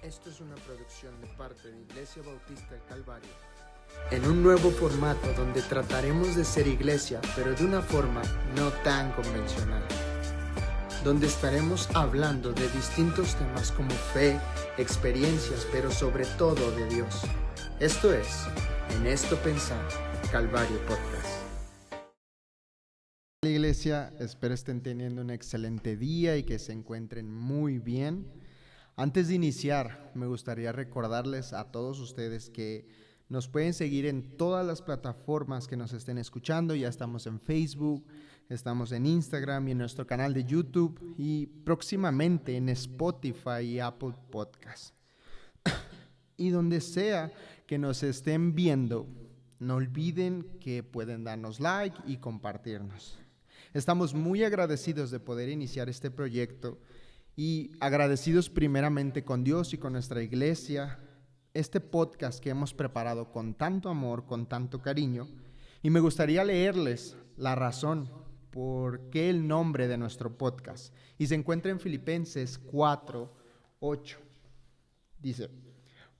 Esto es una producción de parte de Iglesia Bautista del Calvario, en un nuevo formato donde trataremos de ser iglesia, pero de una forma no tan convencional, donde estaremos hablando de distintos temas como fe, experiencias, pero sobre todo de Dios. Esto es, En Esto Pensar, Calvario Podcast. La iglesia, espero estén teniendo un excelente día y que se encuentren muy bien. Antes de iniciar, me gustaría recordarles a todos ustedes que nos pueden seguir en todas las plataformas que nos estén escuchando. Ya estamos en Facebook, estamos en Instagram y en nuestro canal de YouTube y próximamente en Spotify y Apple Podcast. Y donde sea que nos estén viendo, no olviden que pueden darnos like y compartirnos. Estamos muy agradecidos de poder iniciar este proyecto y agradecidos primeramente con Dios y con nuestra iglesia, este podcast que hemos preparado con tanto amor, con tanto cariño. Y me gustaría leerles la razón por qué el nombre de nuestro podcast. Y se encuentra en Filipenses 4:8. Dice: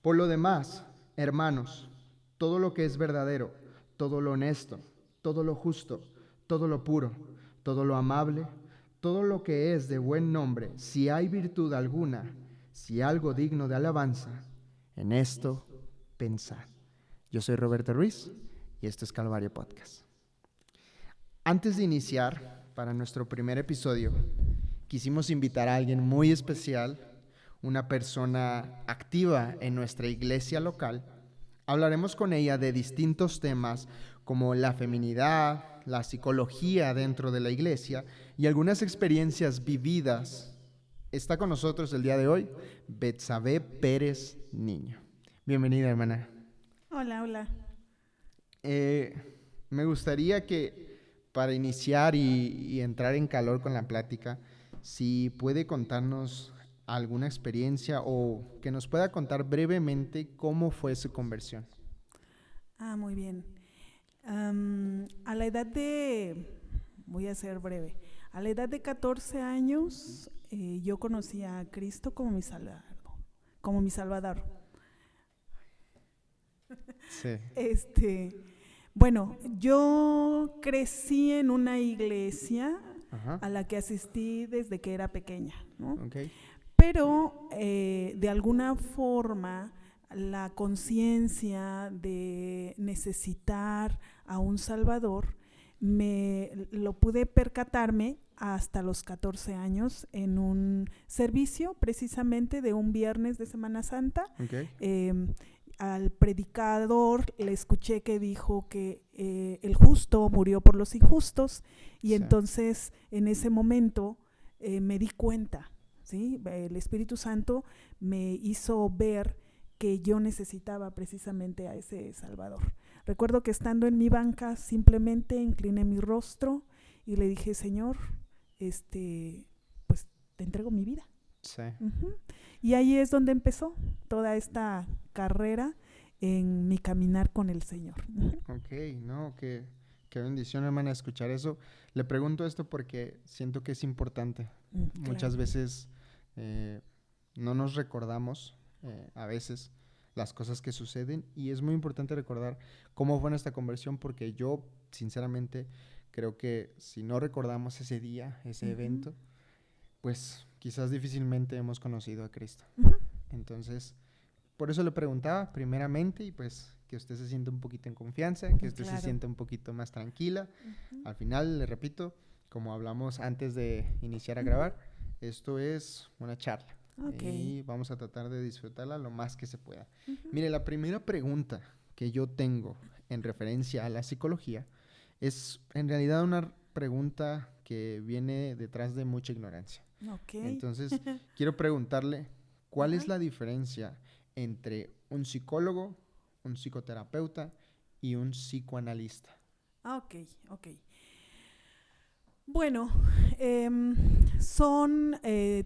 por lo demás, hermanos, todo lo que es verdadero, todo lo honesto, todo lo justo, todo lo puro, todo lo amable, todo lo que es de buen nombre, si hay virtud alguna, si algo digno de alabanza, en esto pensad. Yo soy Roberto Ruiz y esto es Calvario Podcast. Antes de iniciar, para nuestro primer episodio, quisimos invitar a alguien muy especial, una persona activa en nuestra iglesia local. Hablaremos con ella de distintos temas como la feminidad, la psicología dentro de la iglesia y algunas experiencias vividas. Está con nosotros el día de hoy Betsabe Pérez Niño. Bienvenida, hermana. Hola. Me gustaría que para iniciar y entrar en calor con la plática, si puede contarnos alguna experiencia o que nos pueda contar brevemente cómo fue su conversión. Muy bien. A la edad de, voy a ser breve, a la edad de 14 años yo conocí a Cristo como mi Salvador. Sí. Bueno, yo crecí en una iglesia a la que asistí desde que era pequeña, ¿no? Okay. Pero de alguna forma la conciencia de necesitar a un Salvador lo pude percatarme hasta los 14 años en un servicio precisamente de un viernes de Semana Santa. Okay. Al predicador le escuché que dijo que el justo murió por los injustos y sí. Entonces en ese momento me di cuenta, ¿sí? El Espíritu Santo me hizo ver que yo necesitaba precisamente a ese Salvador. Recuerdo que estando en mi banca simplemente incliné mi rostro y le dije: Señor, pues te entrego mi vida. Sí. Y ahí es donde empezó toda esta carrera en mi caminar con el Señor. Ok, no, qué bendición, hermana, escuchar eso. Le pregunto esto porque siento que es importante. Claro. Muchas veces no nos recordamos a veces las cosas que suceden y es muy importante recordar cómo fue nuestra conversión, porque yo sinceramente creo que si no recordamos ese día, ese evento, pues quizás difícilmente hemos conocido a Cristo. Entonces, por eso le preguntaba primeramente, y pues que usted se sienta un poquito en confianza, que usted se sienta un poquito más tranquila. Al final, le repito, como hablamos antes de iniciar a grabar, esto es una charla. Y vamos a tratar de disfrutarla lo más que se pueda. Mire, la primera pregunta que yo tengo en referencia a la psicología es en realidad una pregunta que viene detrás de mucha ignorancia. Entonces, quiero preguntarle, ¿cuál es la diferencia entre un psicólogo, un psicoterapeuta y un psicoanalista? Ok. Bueno,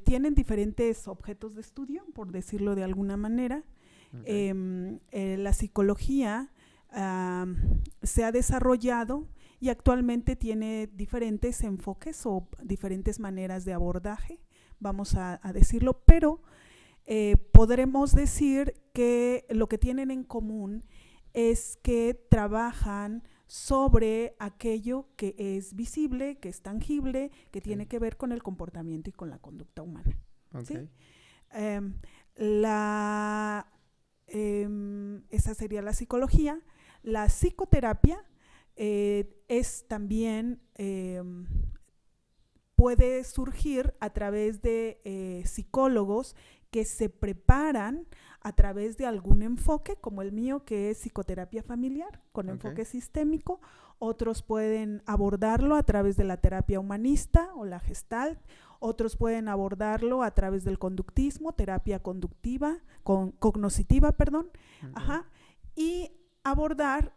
tienen diferentes objetos de estudio, por decirlo de alguna manera. La psicología se ha desarrollado y actualmente tiene diferentes enfoques o diferentes maneras de abordaje, vamos a decirlo, pero podremos decir que lo que tienen en común es que trabajan sobre aquello que es visible, que es tangible, que tiene que ver con el comportamiento y con la conducta humana. ¿Sí? Esa sería la psicología. La psicoterapia es también, puede surgir a través de psicólogos que se preparan a través de algún enfoque, como el mío, que es psicoterapia familiar, con enfoque sistémico. Otros pueden abordarlo a través de la terapia humanista o la Gestalt. Otros pueden abordarlo a través del conductismo, terapia conductiva, cognoscitiva, perdón. Y abordar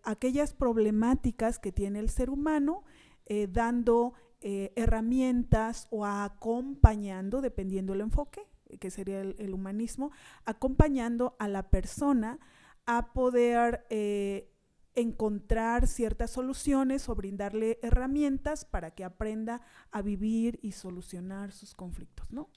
aquellas problemáticas que tiene el ser humano, dando herramientas o acompañando, dependiendo del enfoque, que sería el humanismo, acompañando a la persona a poder encontrar ciertas soluciones o brindarle herramientas para que aprenda a vivir y solucionar sus conflictos, ¿no?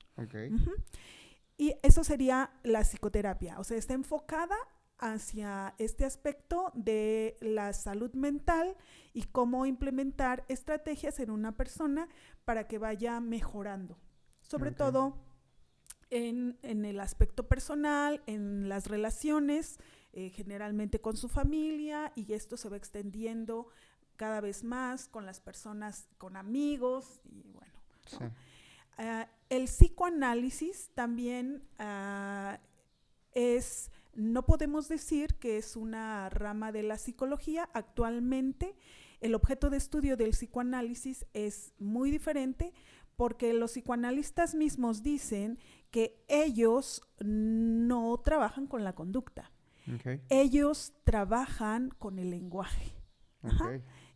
Y eso sería la psicoterapia, o sea, está enfocada hacia este aspecto de la salud mental y cómo implementar estrategias en una persona para que vaya mejorando, sobre todo en el aspecto personal, en las relaciones, generalmente con su familia, y esto se va extendiendo cada vez más con las personas, con amigos, y bueno, ¿no? El psicoanálisis también no podemos decir que es una rama de la psicología. Actualmente el objeto de estudio del psicoanálisis es muy diferente, porque los psicoanalistas mismos dicen que ellos no trabajan con la conducta, ellos trabajan con el lenguaje.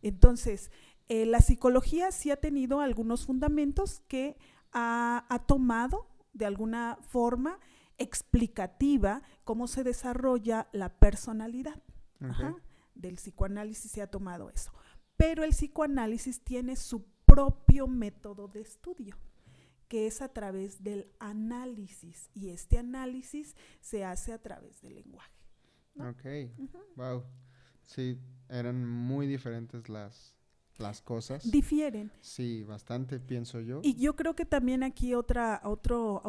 Entonces, la psicología sí ha tenido algunos fundamentos que ha tomado de alguna forma explicativa cómo se desarrolla la personalidad. Del psicoanálisis se ha tomado eso. Pero el psicoanálisis tiene su propio método de estudio, que es a través del análisis, y este análisis se hace a través del lenguaje, ¿no? Wow. Sí, eran muy diferentes las cosas. Difieren. Sí, bastante, pienso yo. Y yo creo que también aquí otro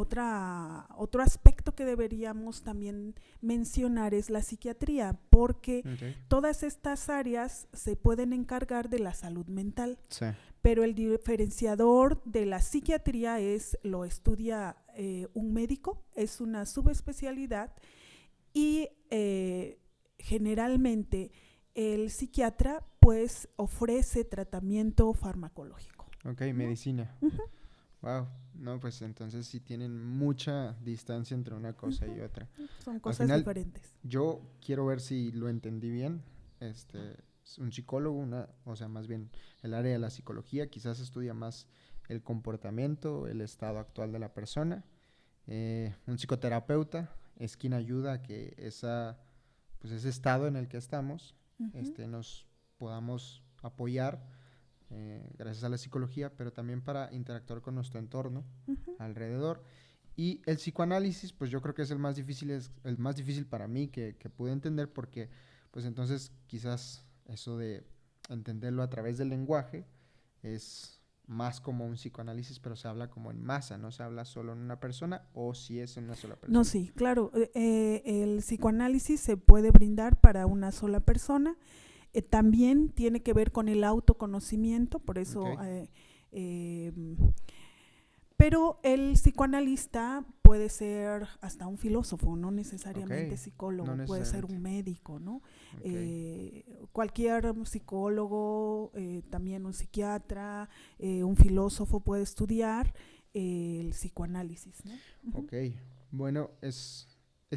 aspecto que deberíamos también mencionar es la psiquiatría, porque todas estas áreas se pueden encargar de la salud mental. Pero el diferenciador de la psiquiatría lo estudia un médico, es una subespecialidad, y generalmente el psiquiatra pues ofrece tratamiento farmacológico. Medicina. Wow, no, pues entonces sí tienen mucha distancia entre una cosa y otra. Son cosas diferentes. Yo quiero ver si lo entendí bien. Un psicólogo, o sea, más bien el área de la psicología, quizás estudia más el comportamiento, el estado actual de la persona. Un psicoterapeuta es quien ayuda a que ese estado en el que estamos, nos podamos apoyar gracias a la psicología, pero también para interactuar con nuestro entorno alrededor. Y el psicoanálisis, pues yo creo que es el más difícil para mí que pude entender, porque pues entonces quizás eso de entenderlo a través del lenguaje es más como un psicoanálisis, pero se habla como en masa, no se habla solo en una persona, o si es en una sola persona. No, sí, claro, el psicoanálisis se puede brindar para una sola persona. También tiene que ver con el autoconocimiento, por eso pero el psicoanalista puede ser hasta un filósofo, no necesariamente psicólogo, puede ser un médico, ¿no? Cualquier psicólogo, también un psiquiatra, un filósofo puede estudiar el psicoanálisis, ¿no? Bueno, es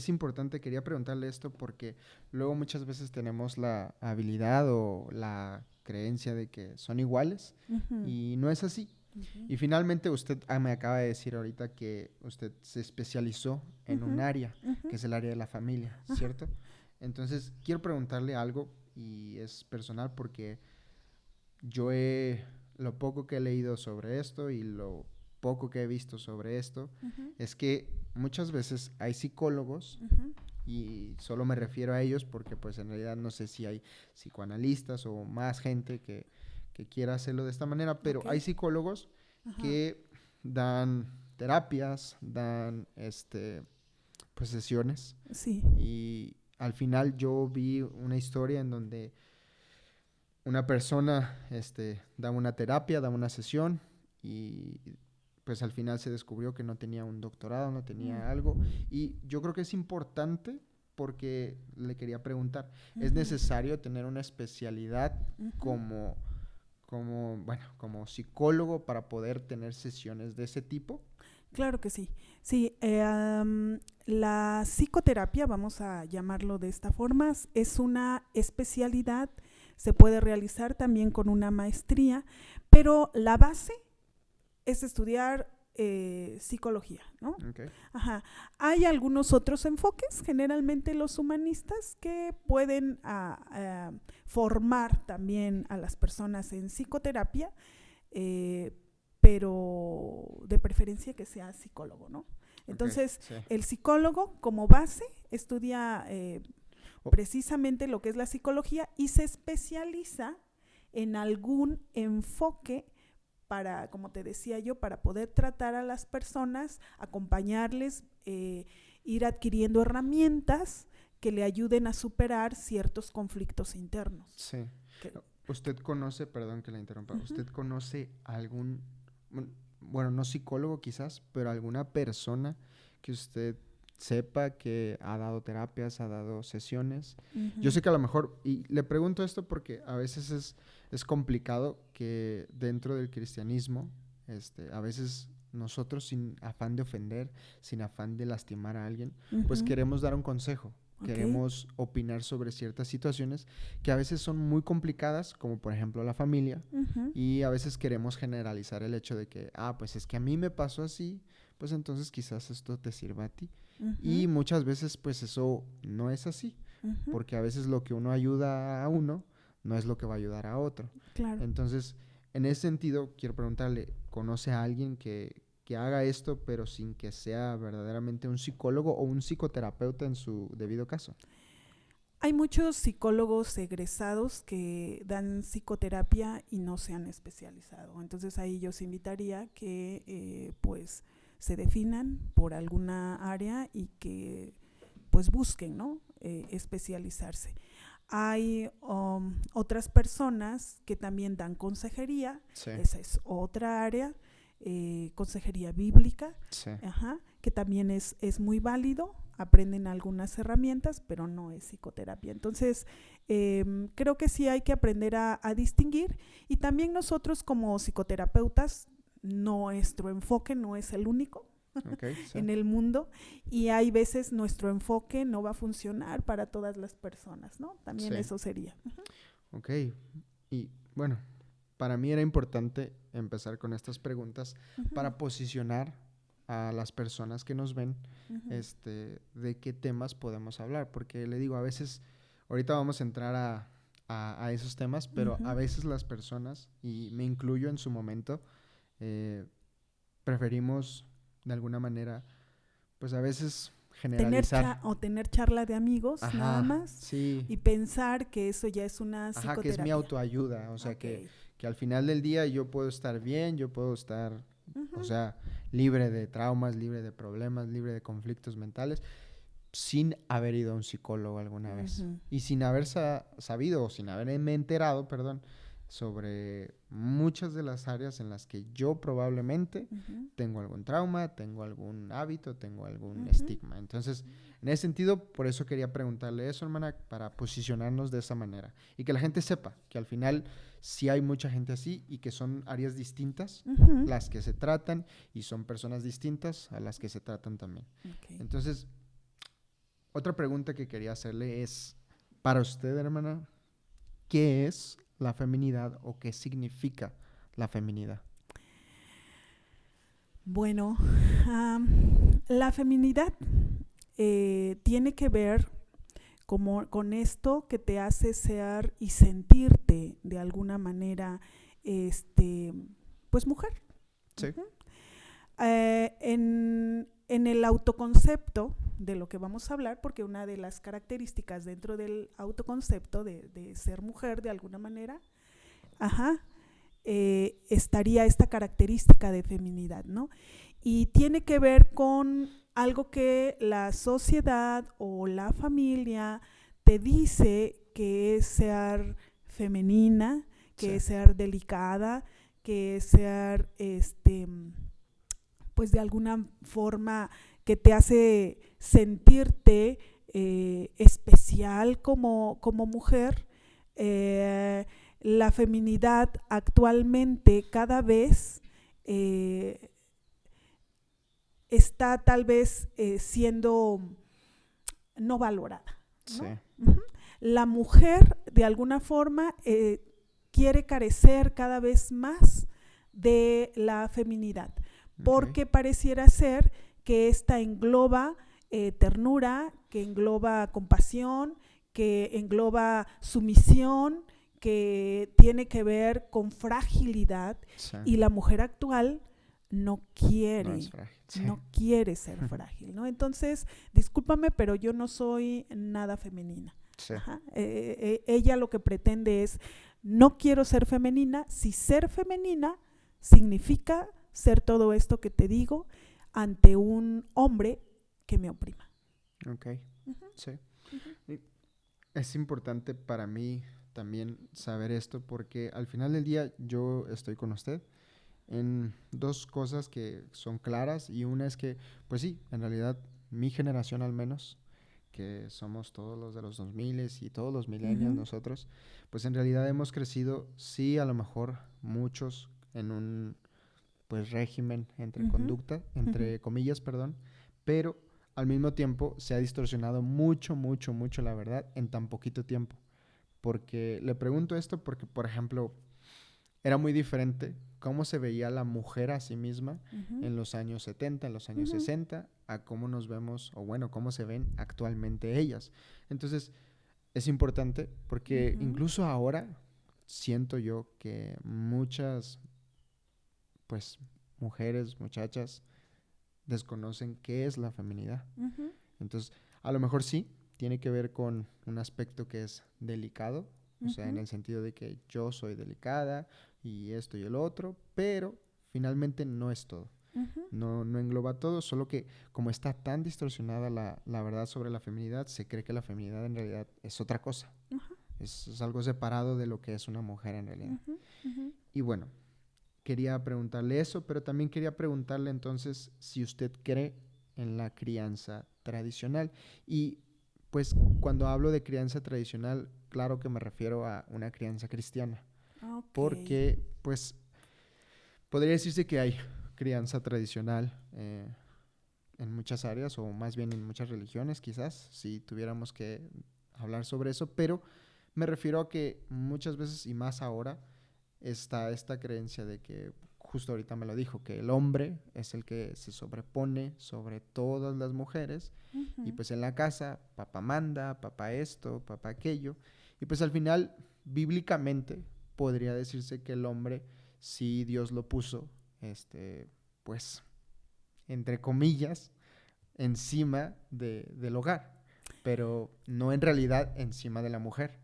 importante, quería preguntarle esto porque luego muchas veces tenemos la habilidad o la creencia de que son iguales y no es así. Y finalmente usted me acaba de decir ahorita que usted se especializó en un área, que es el área de la familia, ¿cierto? Entonces, quiero preguntarle algo, y es personal porque yo lo poco que he leído sobre esto y lo poco que he visto sobre esto, es que muchas veces hay psicólogos, y solo me refiero a ellos porque pues en realidad no sé si hay psicoanalistas o más gente que quiera hacerlo de esta manera, pero hay psicólogos que dan terapias, dan pues sesiones. Sí. Y al final yo vi una historia en donde una persona daba una terapia, daba una sesión y pues al final se descubrió que no tenía un doctorado, no tenía algo. Y yo creo que es importante porque le quería preguntar, ¿es necesario tener una especialidad como psicólogo para poder tener sesiones de ese tipo? Claro que sí. Sí, la psicoterapia, vamos a llamarlo de esta forma, es una especialidad, se puede realizar también con una maestría, pero la base es estudiar psicología, ¿no? Okay. Ajá. Hay algunos otros enfoques, generalmente los humanistas, que pueden formar también a las personas en psicoterapia, pero de preferencia que sea psicólogo, ¿no? Entonces, el psicólogo como base estudia precisamente lo que es la psicología y se especializa en algún enfoque para, como te decía yo, para poder tratar a las personas, acompañarles, ir adquiriendo herramientas que le ayuden a superar ciertos conflictos internos. Sí. ¿Usted conoce, perdón que la interrumpa, usted conoce algún, bueno, no psicólogo quizás, pero alguna persona que usted sepa que ha dado terapias, ha dado sesiones? Yo sé que a lo mejor, y le pregunto esto porque a veces es complicado que dentro del cristianismo, a veces nosotros sin afán de ofender, sin afán de lastimar a alguien, pues queremos dar un consejo. Queremos opinar sobre ciertas situaciones que a veces son muy complicadas, como por ejemplo la familia, y a veces queremos generalizar el hecho de que, pues es que a mí me pasó así, pues entonces quizás esto te sirva a ti. Y muchas veces pues eso no es así, porque a veces lo que uno ayuda a uno no es lo que va a ayudar a otro. Claro. Entonces, en ese sentido, quiero preguntarle, ¿conoce a alguien que haga esto, pero sin que sea verdaderamente un psicólogo o un psicoterapeuta en su debido caso? Hay muchos psicólogos egresados que dan psicoterapia y no se han especializado. Entonces ahí yo os invitaría que pues se definan por alguna área y que pues busquen, ¿no? Especializarse. Hay otras personas que también dan consejería, esa es otra área. Consejería bíblica, que también es muy válido, aprenden algunas herramientas, pero no es psicoterapia. Entonces, creo que sí hay que aprender a distinguir, y también nosotros como psicoterapeutas, nuestro enfoque no es el único en el mundo, y hay veces nuestro enfoque no va a funcionar para todas las personas, ¿no? También eso sería. Ok, y bueno, para mí era importante empezar con estas preguntas para posicionar a las personas que nos ven de qué temas podemos hablar, porque le digo, a veces, ahorita vamos a entrar a esos temas, pero a veces las personas, y me incluyo en su momento, preferimos de alguna manera, pues a veces generalizar. Tener charla de amigos, nada más, sí. Y pensar que eso ya es una psicoterapia. Que es mi autoayuda, o sea, que al final del día yo puedo estar bien, yo puedo estar, o sea, libre de traumas, libre de problemas, libre de conflictos mentales, sin haber ido a un psicólogo alguna vez. Y sin haber sabido, o sin haberme enterado, sobre muchas de las áreas en las que yo probablemente tengo algún trauma, tengo algún hábito, tengo algún estigma. Entonces, en ese sentido, por eso quería preguntarle eso, hermana, para posicionarnos de esa manera. Y que la gente sepa que al final sí hay mucha gente así y que son áreas distintas las que se tratan y son personas distintas a las que se tratan también. Entonces, otra pregunta que quería hacerle es, para usted, hermana, ¿qué es la feminidad o qué significa la feminidad? Bueno, la feminidad tiene que ver con esto que te hace ser y sentirte de alguna manera pues mujer. Sí. en el autoconcepto de lo que vamos a hablar, porque una de las características dentro del autoconcepto de ser mujer de alguna manera, estaría esta característica de feminidad, ¿no? Y tiene que ver con algo que la sociedad o la familia te dice que es ser femenina, que es ser delicada, que es ser, pues de alguna forma que te hace sentirte especial como mujer. La feminidad actualmente cada vez está tal vez siendo no valorada, ¿no? Sí. La mujer de alguna forma quiere carecer cada vez más de la feminidad, porque pareciera ser que esta engloba ternura, que engloba compasión, que engloba sumisión, que tiene que ver con fragilidad, y la mujer actual no quiere ser frágil, ¿no? Entonces, discúlpame, pero yo no soy nada femenina. Ella lo que pretende es, no quiero ser femenina. Si ser femenina significa ser todo esto que te digo ante un hombre que me oprima. Sí. Es importante para mí también saber esto, porque al final del día yo estoy con usted en dos cosas que son claras, y una es que, pues sí, en realidad mi generación al menos, que somos todos los de los 2000 y todos los millennials nosotros, pues en realidad hemos crecido, sí, a lo mejor muchos en un pues régimen entre comillas, perdón, pero al mismo tiempo se ha distorsionado mucho la verdad en tan poquito tiempo. Porque le pregunto esto porque, por ejemplo, era muy diferente cómo se veía la mujer a sí misma en los años 70, en los años 60, a cómo nos vemos, o bueno, cómo se ven actualmente ellas. Entonces, es importante porque incluso ahora siento yo que muchas, pues, mujeres, muchachas, desconocen qué es la feminidad. Entonces, a lo mejor sí, tiene que ver con un aspecto que es delicado, o sea, en el sentido de que yo soy delicada y esto y el otro, pero finalmente no es todo. No engloba todo, solo que como está tan distorsionada la verdad sobre la feminidad, se cree que la feminidad en realidad es otra cosa. Es algo separado de lo que es una mujer en realidad. Y bueno, quería preguntarle eso, pero también quería preguntarle entonces si usted cree en la crianza tradicional. Y pues cuando hablo de crianza tradicional, claro que me refiero a una crianza cristiana. Porque pues podría decirse que hay crianza tradicional en muchas áreas, o más bien en muchas religiones quizás, si tuviéramos que hablar sobre eso, pero me refiero a que muchas veces, y más ahora, está esta creencia de que, justo ahorita me lo dijo, que el hombre es el que se sobrepone sobre todas las mujeres, y pues en la casa papá manda, papá esto, papá aquello, y pues al final bíblicamente podría decirse que el hombre, si Dios lo puso, pues entre comillas, encima del hogar, pero no en realidad encima de la mujer.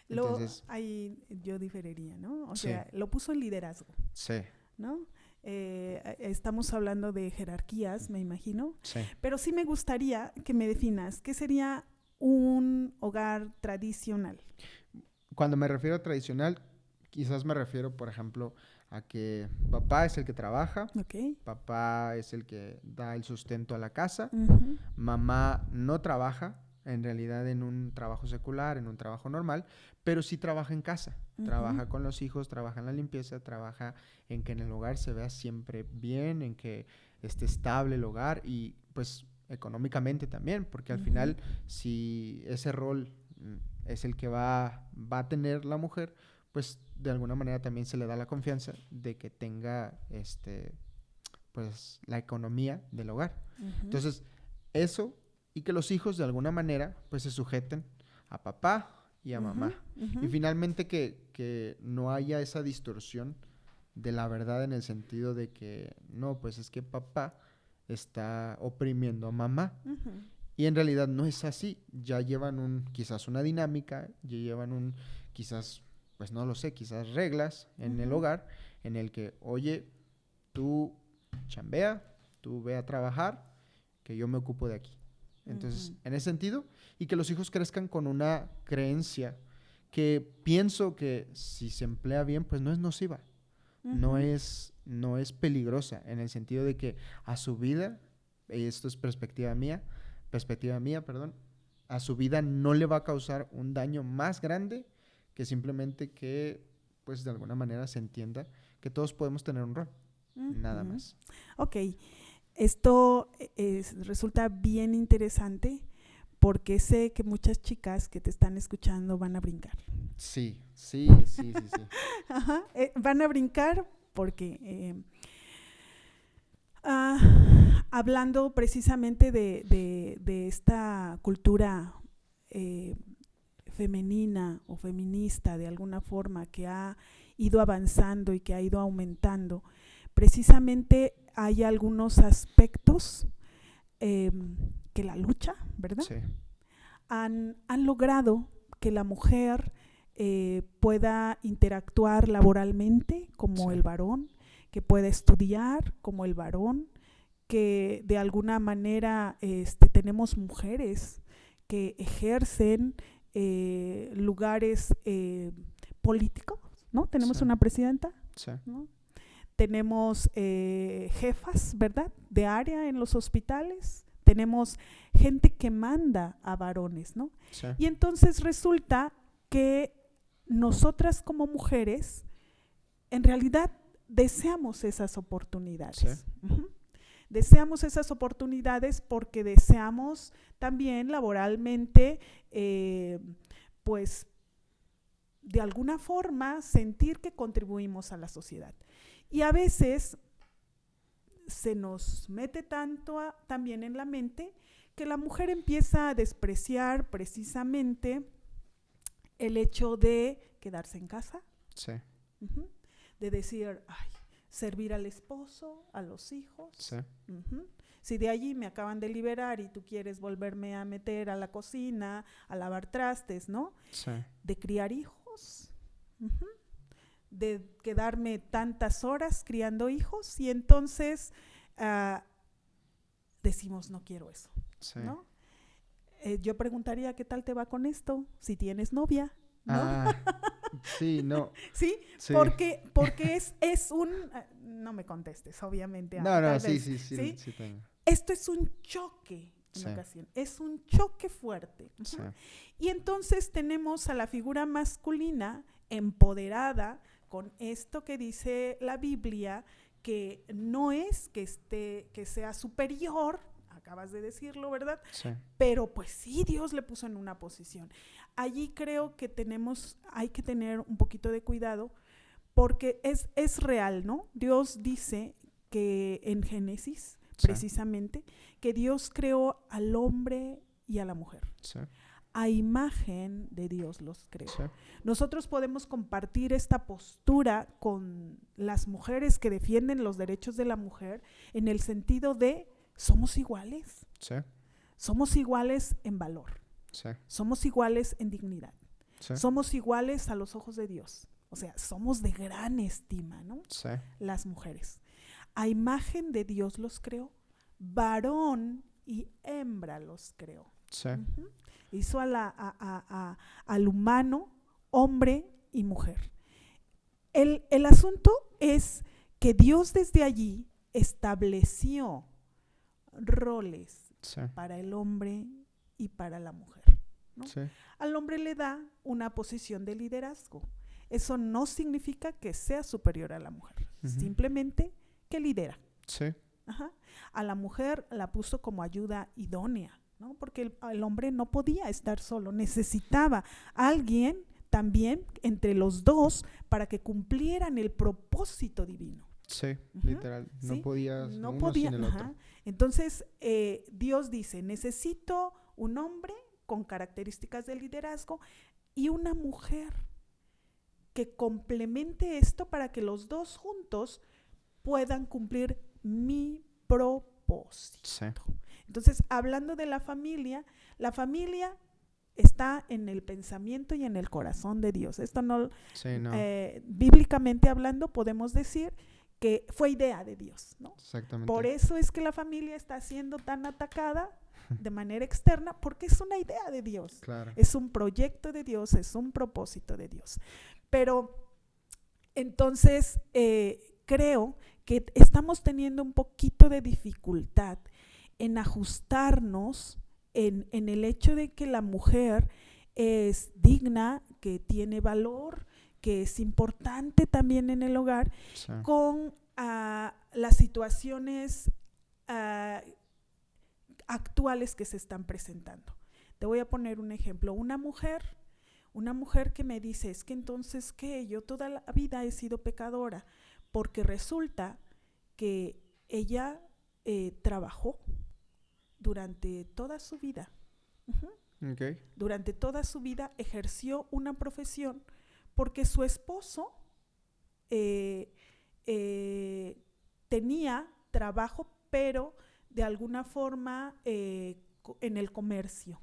Entonces, ahí yo diferiría, ¿no? O sea, lo puso en liderazgo. ¿No? Estamos hablando de jerarquías, me imagino. Pero sí me gustaría que me definas, ¿qué sería un hogar tradicional? Cuando me refiero a tradicional, quizás me refiero, por ejemplo, a que papá es el que trabaja, papá es el que da el sustento a la casa, mamá no trabaja, en realidad en un trabajo secular, en un trabajo normal, pero sí trabaja en casa, trabaja con los hijos, trabaja en la limpieza, trabaja en que en el hogar se vea siempre bien, en que esté estable el hogar, y pues económicamente también, porque al final si ese rol es el que va a tener la mujer, pues de alguna manera también se le da la confianza de que tenga pues la economía del hogar. Entonces, eso, y que los hijos de alguna manera pues se sujeten a papá y a mamá. Y finalmente que no haya esa distorsión de la verdad en el sentido de que no, pues es que papá está oprimiendo a mamá. Ujú. Y en realidad no es así. Ya llevan quizás una dinámica, ya llevan quizás, pues no lo sé, quizás reglas en el Ujú. hogar en el que, oye, tú chambea, tú ve a trabajar, que yo me ocupo de aquí. Entonces, Ujú. en ese sentido, y que los hijos crezcan con una creencia que pienso que si se emplea bien, pues no es nociva, Ujú. no es peligrosa, en el sentido de que a su vida, y esto es perspectiva mía, perdón, a su vida no le va a causar un daño más grande que simplemente que, pues de alguna manera se entienda que todos podemos tener un rol, nada Ujú. más. Ok, esto resulta bien interesante porque sé que muchas chicas que te están escuchando van a brincar. Sí. Ajá, van a brincar porque hablando precisamente de esta cultura eh, femenina o feminista de alguna forma que ha ido avanzando y que ha ido aumentando, precisamente hay algunos aspectos que la lucha, ¿verdad? Sí, Han logrado que la mujer pueda interactuar laboralmente como sí, el varón, que pueda estudiar como el varón, que de alguna manera tenemos mujeres que ejercen lugares políticos, ¿no? sí, Tenemos una presidenta, sí, ¿no? Tenemos jefas, ¿verdad? De área en los hospitales, tenemos gente que manda a varones, ¿no? sí, Y entonces resulta que nosotras como mujeres, en realidad deseamos esas sí, oportunidades. Uh-huh. Deseamos esas oportunidades porque deseamos también laboralmente, pues, de alguna forma sentir que contribuimos a la sociedad. Y a veces se nos mete tanto también en la mente que la mujer empieza a despreciar precisamente el hecho de quedarse en casa, sí, uh-huh, de decir, ay, servir al esposo, a los hijos. sí, Uh-huh. Si de allí me acaban de liberar y tú quieres volverme a meter a la cocina, a lavar trastes, ¿no? sí, De criar hijos, uh-huh, de quedarme tantas horas criando hijos y entonces decimos no quiero eso, sí. ¿no? Yo preguntaría qué tal te va con esto, si tienes novia, ¿no? Ah, sí, no, Sí, sí. porque es un, no me contestes, obviamente, No, no, tal sí, vez, ¿sí? sí tengo. Esto es un choque en Sí, ocasión, es un choque fuerte. Uh-huh. sí, Y entonces tenemos a la figura masculina empoderada con esto que dice la Biblia, que no es que sea superior, acabas de decirlo, ¿verdad? sí, Pero pues sí, Dios le puso en una posición. Allí creo que hay que tener un poquito de cuidado porque es real, ¿no? Dios dice que en Génesis, sí, precisamente, que Dios creó al hombre y a la mujer. sí, A imagen de Dios los creó. sí, Nosotros podemos compartir esta postura con las mujeres que defienden los derechos de la mujer en el sentido de somos iguales. sí, Somos iguales en valor. sí, Somos iguales en dignidad. sí, Somos iguales a los ojos de Dios. O sea, somos de gran estima, ¿no? sí, Las mujeres. A imagen de Dios los creó. Varón y hembra los creó. sí, Uh-huh. Hizo al humano, hombre y mujer. El asunto es que Dios desde allí estableció roles sí, para el hombre y para la mujer, ¿no? sí, Al hombre le da una posición de liderazgo. Eso no significa que sea superior a la mujer, simplemente que lidera. sí, Ajá. A la mujer la puso como ayuda idónea, ¿no? Porque el hombre no podía estar solo, necesitaba a alguien también entre los dos para que cumplieran el propósito divino. sí, Uh-huh. literal, no ¿Sí? podía No uno podía, sin el ajá. otro. Entonces, Dios dice, necesito un hombre con características de liderazgo y una mujer que complemente esto para que los dos juntos puedan cumplir mi propósito. Sí. Entonces, hablando de la familia está en el pensamiento y en el corazón de Dios. Esto no, Sí, no. Bíblicamente hablando, podemos decir que fue idea de Dios, ¿no? Exactamente. Por eso es que la familia está siendo tan atacada de manera externa, porque es una idea de Dios. Claro. Es un proyecto de Dios, es un propósito de Dios. Pero entonces creo que estamos teniendo un poquito de dificultad en ajustarnos en el hecho de que la mujer es digna, que tiene valor, que es importante también en el hogar, Sí. con las situaciones actuales que se están presentando. Te voy a poner un ejemplo. Una mujer que me dice, es que entonces, ¿qué? Yo toda la vida he sido pecadora, porque resulta que ella trabajó durante toda su vida. Okay. Durante toda su vida ejerció una profesión porque su esposo tenía trabajo, pero de alguna forma en el comercio.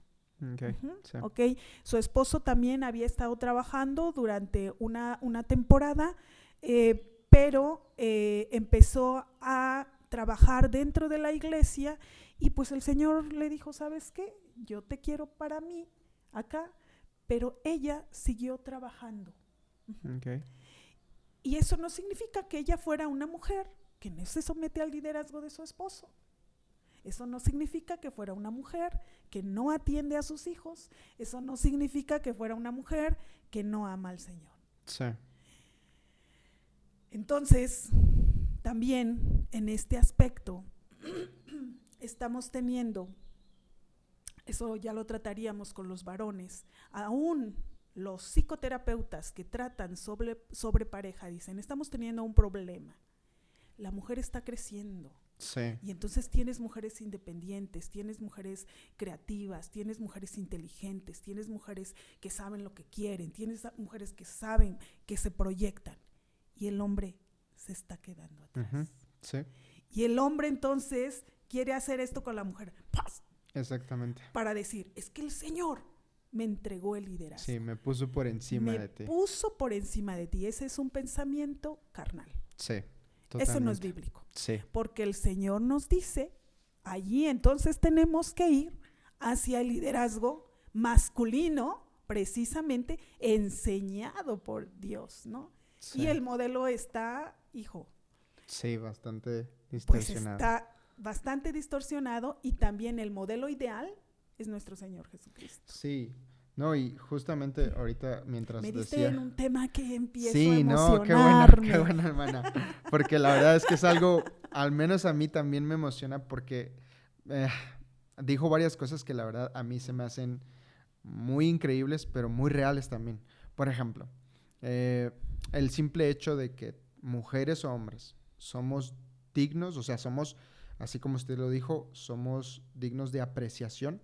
Okay. Sí. Okay. Su esposo también había estado trabajando durante una temporada, pero empezó a trabajar dentro de la iglesia y pues el Señor le dijo, ¿sabes qué? Yo te quiero para mí acá, pero ella siguió trabajando. Okay. Y eso no significa que ella fuera una mujer que no se somete al liderazgo de su esposo. Eso no significa que fuera una mujer que no atiende a sus hijos. Eso no significa que fuera una mujer que no ama al Señor. Sí. Entonces, también en este aspecto estamos teniendo, eso ya lo trataríamos con los varones, aún los psicoterapeutas que tratan sobre pareja dicen, estamos teniendo un problema. La mujer está creciendo. Sí. Y entonces tienes mujeres independientes, tienes mujeres creativas, tienes mujeres inteligentes, tienes mujeres que saben lo que quieren, tienes mujeres que saben, que se proyectan. Y el hombre se está quedando atrás. Sí. Y el hombre entonces quiere hacer esto con la mujer. ¡Paz! Exactamente. Para decir, es que el Señor me entregó el liderazgo. Sí, me puso por encima de ti. Me puso por encima de ti. Ese es un pensamiento carnal. Sí. Totalmente. Eso no es bíblico. Sí. Porque el Señor nos dice, allí entonces tenemos que ir hacia el liderazgo masculino, precisamente enseñado por Dios, ¿no? Sí. Y el modelo está, hijo. Sí, bastante Pues distorsionado. está bastante distorsionado y también el modelo ideal es nuestro Señor Jesucristo. Sí. No, y justamente ahorita mientras Me diste decía... en un tema que empiezo a Sí, no, emocionarme. qué buena hermana. Porque la verdad es que es algo, al menos a mí también me emociona porque dijo varias cosas que la verdad a mí se me hacen muy increíbles, pero muy reales también. Por ejemplo, el simple hecho de que mujeres o hombres somos dignos, o sea, somos, así como usted lo dijo, somos dignos de apreciación,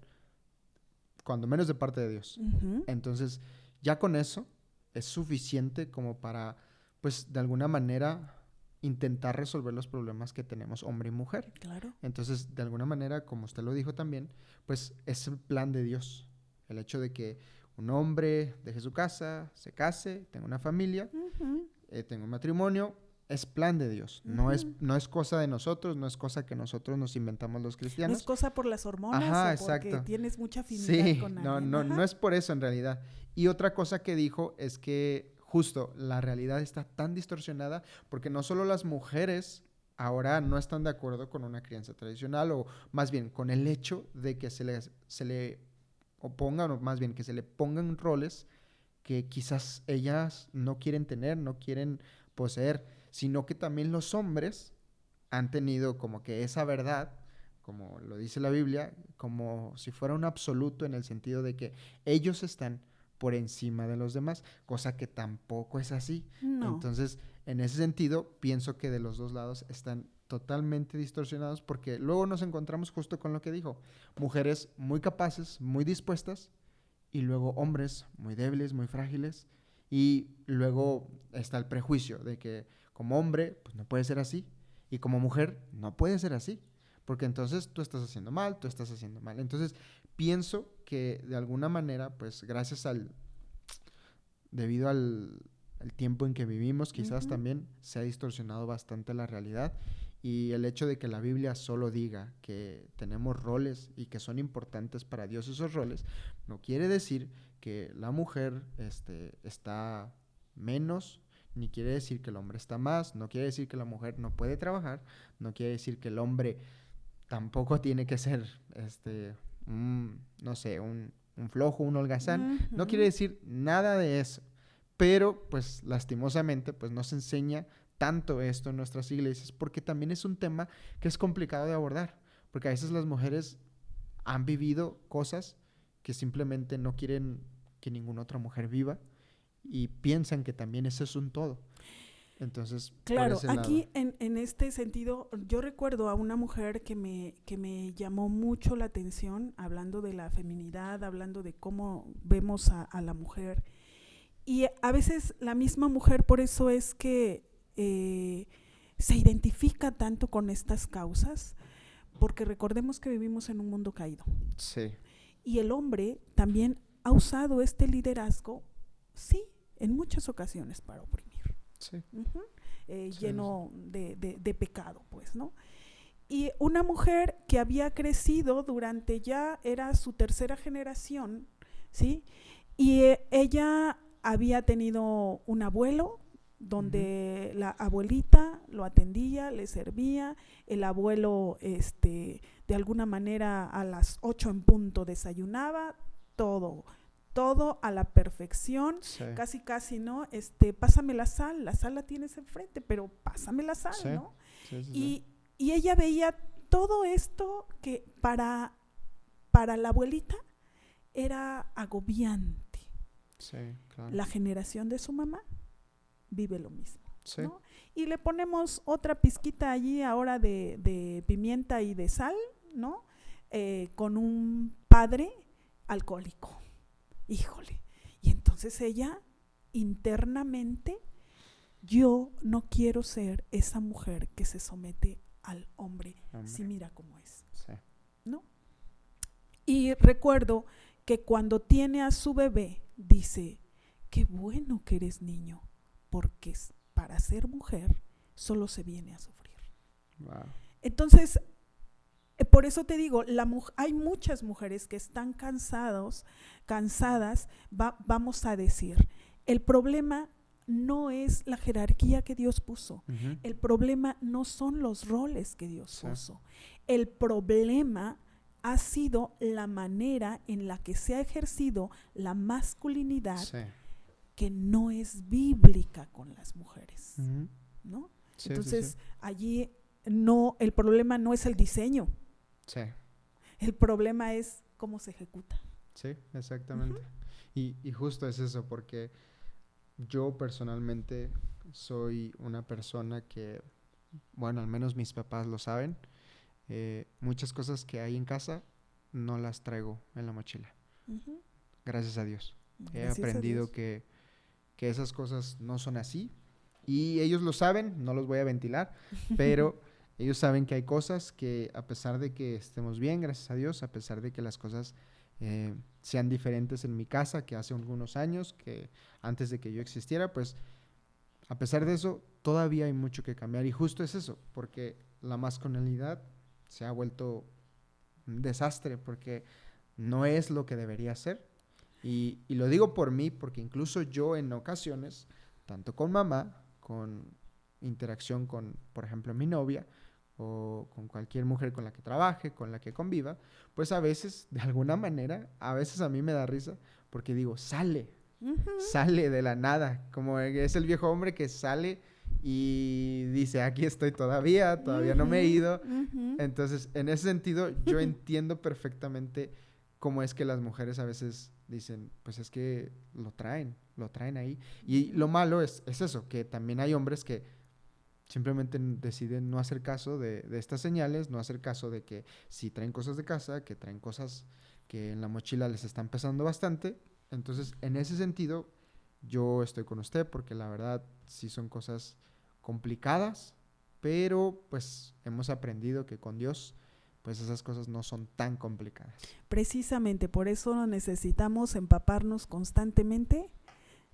cuando menos de parte de Dios. Uh-huh. Entonces, ya con eso es suficiente como para, pues, de alguna manera intentar resolver los problemas que tenemos hombre y mujer. Claro. Entonces, de alguna manera, como usted lo dijo también, pues es el plan de Dios. El hecho de que un hombre deje su casa, se case, tenga una familia, Uh-huh. tenga un matrimonio, es plan de Dios. Uh-huh. No es cosa de nosotros, no es cosa que nosotros nos inventamos los No cristianos. es cosa por las hormonas. Ajá, o porque exacto. tienes mucha afinidad Sí, con no, alguien. no, Ajá. no es por eso en realidad. Y otra cosa que dijo es que justo la realidad está tan distorsionada porque no solo las mujeres ahora no están de acuerdo con una crianza tradicional, o más bien con el hecho de que se le opongan, o más bien que se le pongan roles que quizás ellas no quieren tener, no quieren poseer, sino que también los hombres han tenido como que esa verdad, como lo dice la Biblia, como si fuera un absoluto, en el sentido de que ellos están por encima de los demás, cosa que tampoco es así. No. Entonces, en ese sentido, pienso que de los dos lados están totalmente distorsionados, porque luego nos encontramos justo con lo que dijo, mujeres muy capaces, muy dispuestas, y luego hombres muy débiles, muy frágiles, Y luego está el prejuicio de que como hombre, pues no puede ser así. Y como mujer, no puede ser así. Porque entonces tú estás haciendo mal, tú estás haciendo mal. Entonces, pienso que de alguna manera, pues gracias debido al tiempo en que vivimos, quizás también se ha distorsionado bastante la realidad. Y el hecho de que la Biblia solo diga que tenemos roles y que son importantes para Dios esos roles, no quiere decir que la mujer está menos, ni quiere decir que el hombre está más, no quiere decir que la mujer no puede trabajar, no quiere decir que el hombre tampoco tiene que ser, no sé, un flojo, un holgazán. No quiere decir nada de eso. Pero, pues, lastimosamente, pues, no se enseña tanto esto en nuestras iglesias porque también es un tema que es complicado de abordar. Porque a veces las mujeres han vivido cosas que simplemente no quieren que ninguna otra mujer viva y piensan que también eso es un todo. Entonces, claro, por ese aquí lado. en este sentido, yo recuerdo a una mujer que me llamó mucho la atención, hablando de la feminidad, hablando de cómo vemos a la mujer. Y a veces la misma mujer, por eso es que se identifica tanto con estas causas, porque recordemos que vivimos en un mundo caído. Sí. Y el hombre también ha usado este liderazgo, sí, en muchas ocasiones para oprimir. Sí. Sí, lleno sí. de pecado, pues, ¿no? Y una mujer que había crecido durante ya era su tercera generación, ¿sí? Y ella había tenido un abuelo donde la abuelita lo atendía, le servía, el abuelo de alguna manera a las 8 en punto desayunaba, todo a la perfección, Sí. casi, ¿no? Pásame la sal la tienes enfrente, pero pásame la sal, Sí. ¿no? Sí. Y ella veía todo esto que para la abuelita era agobiante. Sí, claro. La generación de su mamá vive lo mismo, Sí. ¿no? Y le ponemos otra pizquita allí ahora de pimienta y de sal, ¿no? Con un padre alcohólico. Híjole. Y entonces ella internamente, yo no quiero ser esa mujer que se somete al hombre. Sí, mira cómo es. Sí. ¿No? Y recuerdo que cuando tiene a su bebé, dice, qué bueno que eres niño, porque para ser mujer solo se viene a sufrir. Wow. Entonces, por eso te digo, hay muchas mujeres que están cansadas, vamos a decir, el problema no es la jerarquía que Dios puso, el problema no son los roles que Dios puso, el problema ha sido la manera en la que se ha ejercido la masculinidad que no es bíblica con las mujeres, ¿no? Entonces, allí no, el problema no es el diseño. Sí. El problema es cómo se ejecuta. Sí, exactamente. Y justo es eso, porque yo personalmente soy una persona que, bueno, al menos mis papás lo saben, muchas cosas que hay en casa no las traigo en la mochila. Gracias a Dios. He aprendido que esas cosas no son así y ellos lo saben, no los voy a ventilar, pero ellos saben que hay cosas que a pesar de que estemos bien, gracias a Dios, a pesar de que las cosas sean diferentes en mi casa que hace algunos años, que antes de que yo existiera, pues a pesar de eso, todavía hay mucho que cambiar y justo es eso, porque la masculinidad se ha vuelto un desastre porque no es lo que debería ser. Y lo digo por mí, porque incluso yo en ocasiones, tanto con mamá, con interacción con, por ejemplo, mi novia, o con cualquier mujer con la que trabaje, con la que conviva, pues a veces, de alguna manera, a veces a mí me da risa, porque digo, sale de la nada, como es el viejo hombre que sale y dice, aquí estoy todavía no me he ido. Entonces, en ese sentido, yo entiendo perfectamente cómo es que las mujeres a veces dicen, pues es que lo traen ahí. Y lo malo es eso, que también hay hombres que simplemente deciden no hacer caso de estas señales, no hacer caso de que si traen cosas de casa, que traen cosas que en la mochila les están pesando bastante. Entonces, en ese sentido, yo estoy con usted porque la verdad sí son cosas complicadas, pero pues hemos aprendido que con Dios pues esas cosas no son tan complicadas. Precisamente por eso necesitamos empaparnos constantemente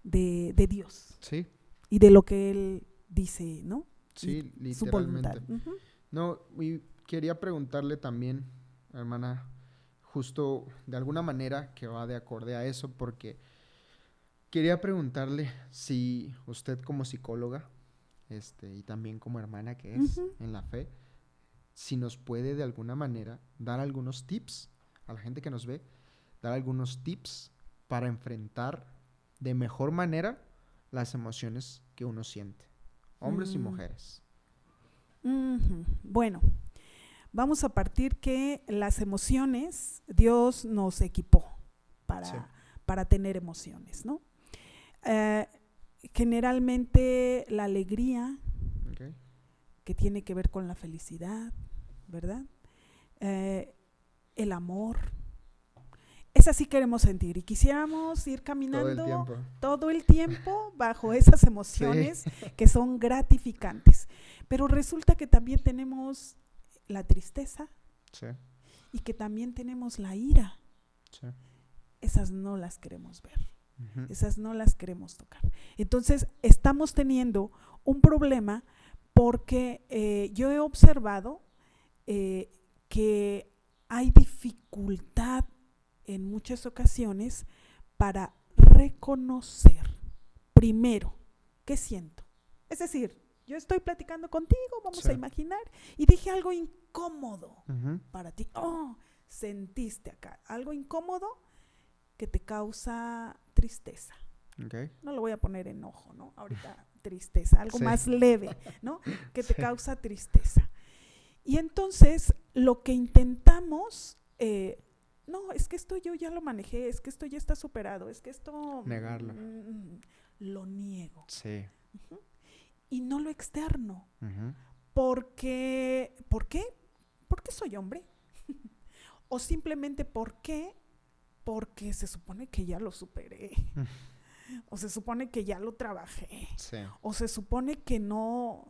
de Dios. Sí. Y de lo que Él dice, ¿no? Sí, y su voluntad. literalmente. No, y quería preguntarle también, hermana, justo de alguna manera que va de acorde a eso, porque quería preguntarle si usted como psicóloga, y también como hermana que es en la fe, si nos puede de alguna manera dar algunos tips a la gente que nos ve, dar algunos tips para enfrentar de mejor manera las emociones que uno siente, hombres y mujeres. Bueno, vamos a partir que las emociones, Dios nos equipó para tener emociones, ¿no? Generalmente la alegría, que tiene que ver con la felicidad, ¿verdad? El amor. Esas sí queremos sentir y quisiéramos ir caminando todo el tiempo bajo esas emociones que son gratificantes. Pero resulta que también tenemos la tristeza y que también tenemos la ira. Esas no las queremos ver. Esas no las queremos tocar. Entonces estamos teniendo un problema porque yo he observado que hay dificultad en muchas ocasiones para reconocer primero qué siento. Es decir, yo estoy platicando contigo, vamos a imaginar, y dije algo incómodo para ti. Sentiste acá algo incómodo que te causa tristeza. No lo voy a poner enojo, ¿no? Ahorita tristeza, algo más leve, ¿no? Que te causa tristeza. Y entonces lo que intentamos, no, es que esto yo ya lo manejé, es que esto ya está superado, es que esto... Negarlo. Lo niego. Sí. Y no lo externo. Porque, ¿por qué? Porque soy hombre. O simplemente porque se supone que ya lo superé. O se supone que ya lo trabajé. O se supone que no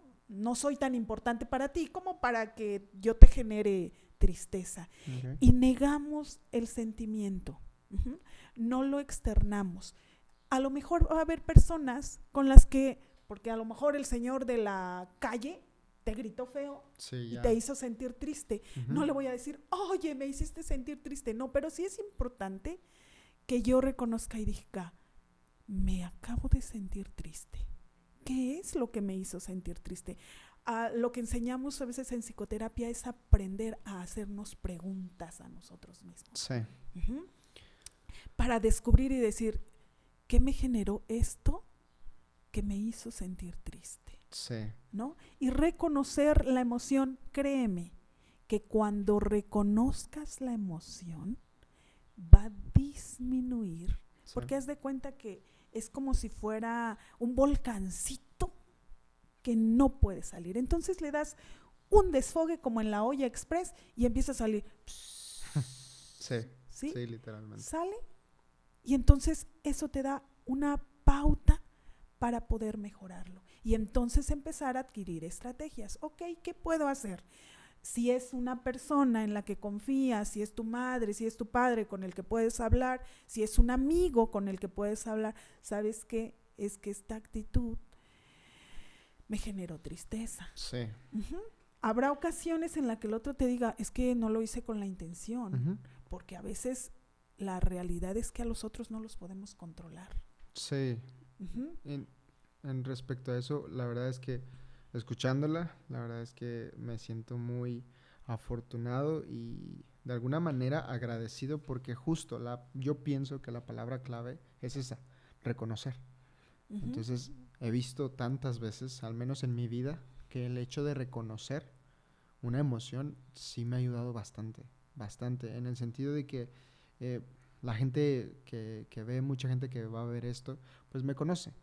soy tan importante para ti como para que yo te genere tristeza. Y negamos el sentimiento. No lo externamos. A lo mejor va a haber personas con las que, porque a lo mejor el señor de la calle te gritó feo y te hizo sentir triste. No le voy a decir, oye, me hiciste sentir triste. No, pero sí es importante que yo reconozca y diga, me acabo de sentir triste. ¿Qué es lo que me hizo sentir triste? Lo que enseñamos a veces en psicoterapia es aprender a hacernos preguntas a nosotros mismos. Para descubrir y decir, ¿qué me generó esto que me hizo sentir triste? ¿No? Y reconocer la emoción, créeme, que cuando reconozcas la emoción, va a disminuir. Porque haz de cuenta que es como si fuera un volcancito que no puede salir. Entonces le das un desfogue como en la olla express y empieza a salir. Sí, literalmente. Sale y entonces eso te da una pauta para poder mejorarlo. Y entonces empezar a adquirir estrategias. Ok, ¿qué puedo hacer? Si es una persona en la que confías, si es tu madre, si es tu padre con el que puedes hablar, si es un amigo con el que puedes hablar, ¿sabes qué? Es que esta actitud me generó tristeza. Habrá ocasiones en las que el otro te diga, es que no lo hice con la intención, porque a veces la realidad es que a los otros no los podemos controlar. En respecto a eso, la verdad es que escuchándola, la verdad es que me siento muy afortunado y de alguna manera agradecido porque justo yo pienso que la palabra clave es esa, reconocer. Entonces he visto tantas veces, al menos en mi vida, que el hecho de reconocer una emoción sí me ha ayudado bastante, en el sentido de que la gente que ve, mucha gente que va a ver esto, pues me conoce.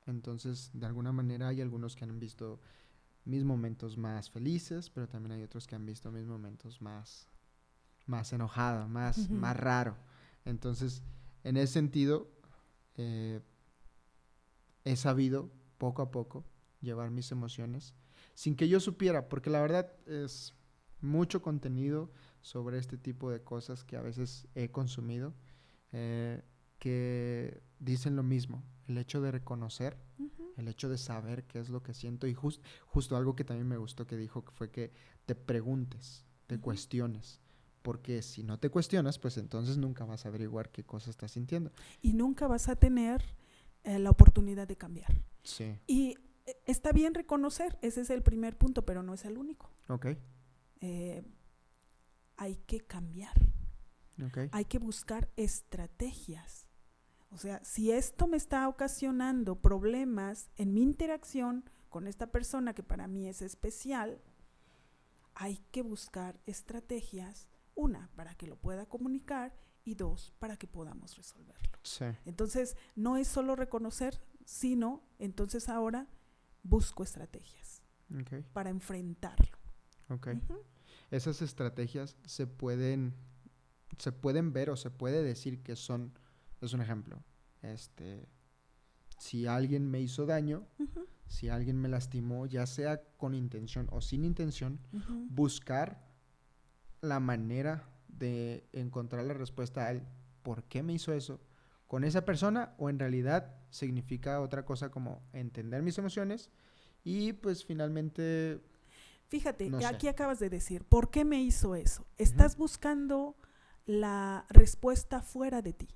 Entonces, de alguna manera hay algunos que han visto mis momentos más felices, pero también hay otros que han visto mis momentos más enojado, más raro. Entonces, en ese sentido, he sabido poco a poco llevar mis emociones sin que yo supiera, porque la verdad es mucho contenido sobre este tipo de cosas que a veces he consumido, que dicen lo mismo, el hecho de reconocer, el hecho de saber qué es lo que siento y justo algo que también me gustó que dijo que fue que te preguntes, te cuestiones, porque si no te cuestionas, pues entonces nunca vas a averiguar qué cosa estás sintiendo. Y nunca vas a tener la oportunidad de cambiar. Sí. Y está bien reconocer, ese es el primer punto, pero no es el único. Ok. Hay que cambiar. Okay. Hay que buscar estrategias. O sea, si esto me está ocasionando problemas en mi interacción con esta persona que para mí es especial, hay que buscar estrategias, una, para que lo pueda comunicar y dos, para que podamos resolverlo. Sí. Entonces, no es solo reconocer, sino entonces ahora busco estrategias para enfrentarlo. Okay. Esas estrategias se pueden ver o se puede decir que son, es un ejemplo, si alguien me hizo daño, si alguien me lastimó, ya sea con intención o sin intención, buscar la manera de encontrar la respuesta al por qué me hizo eso con esa persona, o en realidad significa otra cosa como entender mis emociones y pues finalmente... Fíjate, no aquí sé. acabas de decir, ¿por qué me hizo eso? Estás buscando la respuesta fuera de ti.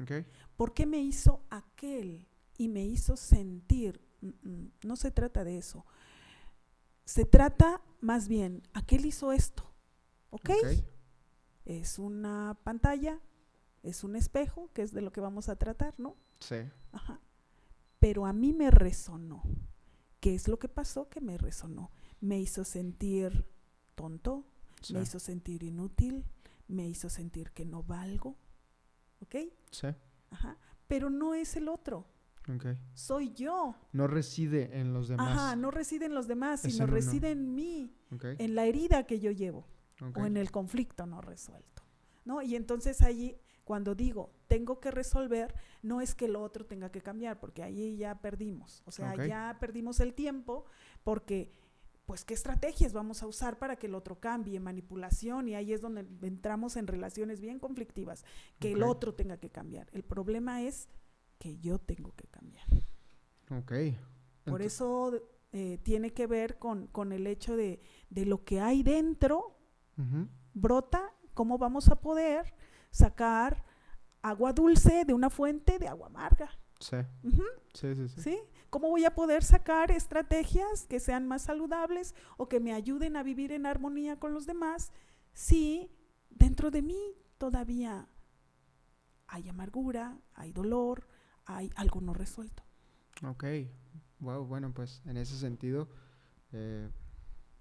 Okay. ¿Por qué me hizo aquel y me hizo sentir? No se trata de eso. Se trata más bien, aquel hizo esto. ¿Ok? Es una pantalla, es un espejo, que es de lo que vamos a tratar, ¿no? Sí. Ajá. Pero a mí me resonó. ¿Qué es lo que pasó? Que me resonó. Me hizo sentir tonto, me hizo sentir inútil, me hizo sentir que no valgo. ¿Ok? Sí. Ajá. Pero no es el otro. Okay. Soy yo. No reside en los demás. Ajá, no reside en los demás, Es sino en uno. reside en mí, Okay. en la herida que yo llevo o en el conflicto no resuelto, ¿no? Y entonces allí, cuando digo tengo que resolver, no es que el otro tenga que cambiar, porque ahí ya perdimos. O sea, ya perdimos el tiempo porque... pues qué estrategias vamos a usar para que el otro cambie, manipulación, y ahí es donde entramos en relaciones bien conflictivas, que el otro tenga que cambiar. El problema es que yo tengo que cambiar. Por eso tiene que ver con el hecho de lo que hay dentro, brota, cómo vamos a poder sacar agua dulce de una fuente de agua amarga. Sí. Sí. ¿Cómo voy a poder sacar estrategias que sean más saludables o que me ayuden a vivir en armonía con los demás si dentro de mí todavía hay amargura, hay dolor, hay algo no resuelto? Ok. Wow, bueno, pues en ese sentido,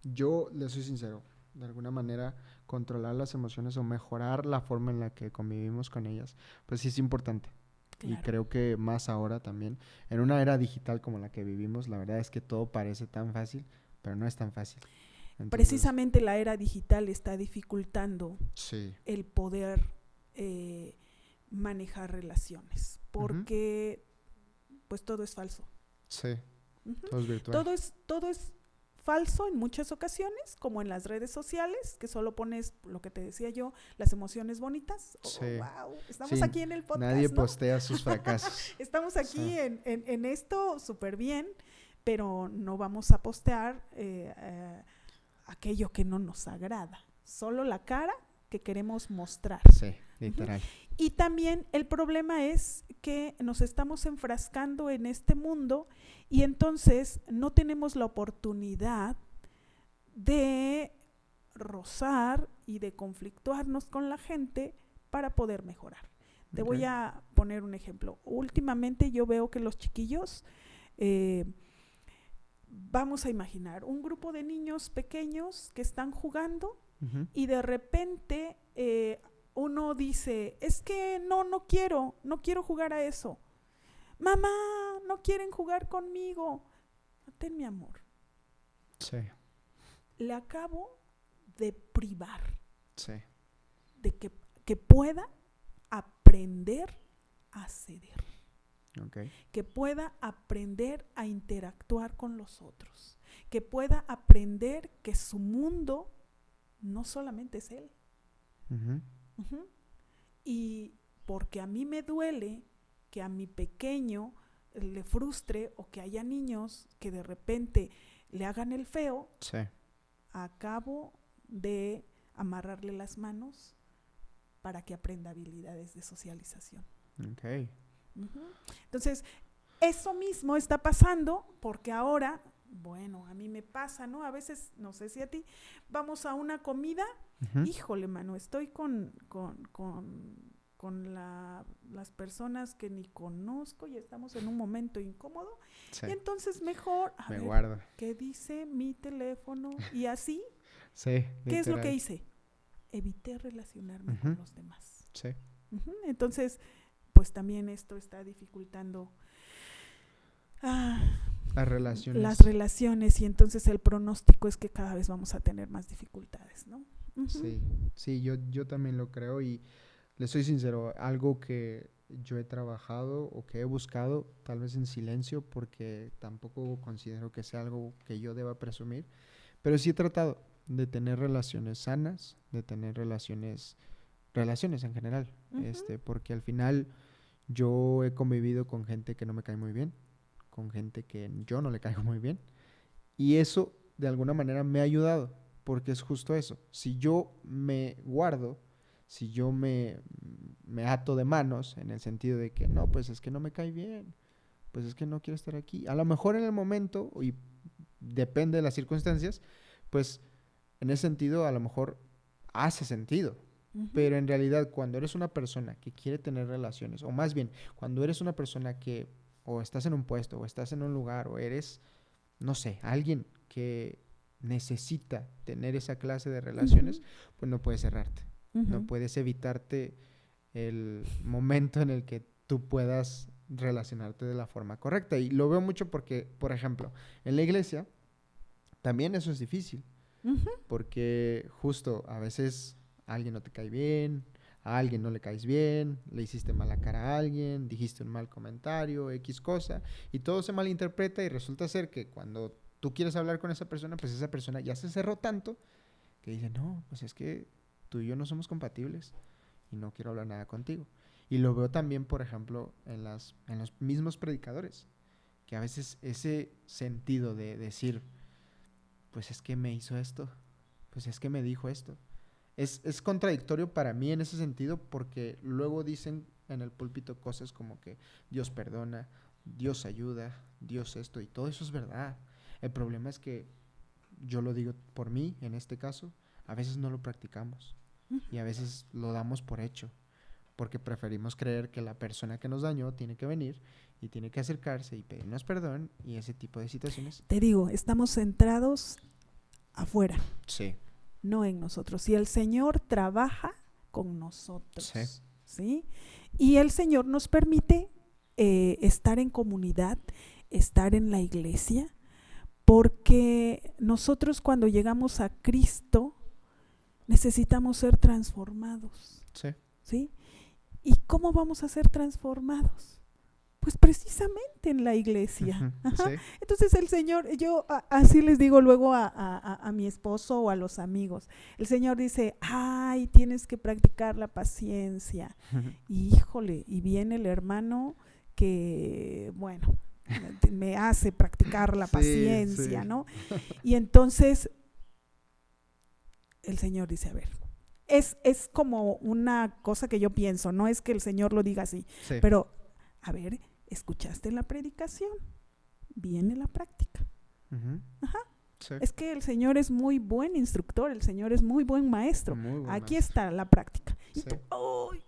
yo le soy sincero, de alguna manera controlar las emociones o mejorar la forma en la que convivimos con ellas, pues sí es importante. Claro. Y creo que más ahora también, en una era digital como la que vivimos, la verdad es que todo parece tan fácil, pero no es tan fácil. Entonces, precisamente la era digital está dificultando el poder manejar relaciones, porque pues todo es falso. Sí, todo es virtual. Todo es falso en muchas ocasiones, como en las redes sociales, que solo pones lo que te decía yo, las emociones bonitas. Wow, estamos aquí en el podcast, nadie postea sus fracasos. Estamos aquí en esto súper bien, pero no vamos a postear aquello que no nos agrada, solo la cara que queremos mostrar. Sí, literal. Y también el problema es que nos estamos enfrascando en este mundo y entonces no tenemos la oportunidad de rozar y de conflictuarnos con la gente para poder mejorar. Te voy a poner un ejemplo. Últimamente yo veo que los chiquillos, vamos a imaginar un grupo de niños pequeños que están jugando y de repente uno dice, es que no quiero jugar a eso. Mamá, no quieren jugar conmigo. Ten, mi amor. Sí. Le acabo de privar. Sí. De que pueda aprender a ceder. Okay. Que pueda aprender a interactuar con los otros, que pueda aprender que su mundo no solamente es él. Uh-huh. Uh-huh. Y porque a mí me duele que a mi pequeño le frustre o que haya niños que de repente le hagan el feo, Sí. acabo de amarrarle las manos para que aprenda habilidades de socialización. Okay. Uh-huh. Entonces, eso mismo está pasando porque ahora, bueno, a mí me pasa, ¿no? A veces, no sé si a ti, vamos a una comida, Uh-huh. híjole, mano, estoy con las personas que ni conozco y estamos en un momento incómodo. Sí. Y entonces mejor, a Me ver, guardo. ¿qué dice mi teléfono? Y así, Sí. ¿qué es lo literal. que hice? Evité relacionarme Ujú. con los demás. Sí. Uh-huh. Entonces, pues también esto está dificultando Las relaciones. las relaciones, y entonces el pronóstico es que cada vez vamos a tener más dificultades, ¿no? Uh-huh. Sí, yo también lo creo y le soy sincero, algo que yo he trabajado o que he buscado, tal vez en silencio, porque tampoco considero que sea algo que yo deba presumir, pero sí he tratado de tener relaciones sanas, de tener relaciones en general, Uh-huh. porque al final yo he convivido con gente que no me cae muy bien, con gente que yo no le caigo muy bien, y eso de alguna manera me ha ayudado, porque es justo eso. Si yo me guardo, si yo me ato de manos, en el sentido de que no, pues es que no me cae bien, pues es que no quiero estar aquí. A lo mejor en el momento, y depende de las circunstancias, pues en ese sentido a lo mejor hace sentido. Uh-huh. Pero en realidad cuando eres una persona que quiere tener relaciones, o más bien, cuando eres una persona que o estás en un puesto, o estás en un lugar, o eres, no sé, alguien que necesita tener esa clase de relaciones, Uh-huh. pues no puedes cerrarte. Uh-huh. No puedes evitarte el momento en el que tú puedas relacionarte de la forma correcta. Y lo veo mucho porque, por ejemplo, en la iglesia también eso es difícil. Uh-huh. Porque justo a veces alguien no te cae bien, a alguien no le caes bien, le hiciste mala cara a alguien, dijiste un mal comentario, X cosa, y todo se malinterpreta y resulta ser que cuando tú quieres hablar con esa persona, pues esa persona ya se cerró tanto que dice, no, pues es que tú y yo no somos compatibles y no quiero hablar nada contigo. Y lo veo también, por ejemplo, en los mismos predicadores, que a veces ese sentido de decir, pues es que me hizo esto, pues es que me dijo esto, es contradictorio para mí en ese sentido, porque luego dicen en el púlpito cosas como que Dios perdona, Dios ayuda, Dios esto, y todo eso es verdad. El problema es que, yo lo digo por mí, en este caso, a veces no lo practicamos y a veces lo damos por hecho, porque preferimos creer que la persona que nos dañó tiene que venir y tiene que acercarse y pedirnos perdón y ese tipo de situaciones. Te digo, estamos centrados afuera, Sí. no en nosotros. Y el Señor trabaja con nosotros, Sí. ¿sí? Y el Señor nos permite estar en comunidad, estar en la iglesia, porque nosotros cuando llegamos a Cristo necesitamos ser transformados, Sí. ¿sí? ¿Y cómo vamos a ser transformados? Pues precisamente en la iglesia. Uh-huh. Ajá. Sí. Entonces el Señor, yo así les digo luego a mi esposo o a los amigos, el Señor dice, ay, tienes que practicar la paciencia. Y, híjole, y viene el hermano que, bueno, me hace practicar la paciencia, sí. ¿no? Y entonces el Señor dice, a ver, es como una cosa que yo pienso, no es que el Señor lo diga así, Sí. pero, a ver, ¿escuchaste la predicación? Viene la práctica. Uh-huh. Ajá. Sí. Es que el Señor es muy buen instructor, el Señor es muy buen maestro. Muy buen Aquí maestro. está la práctica. Y Sí. tú, ¡ay!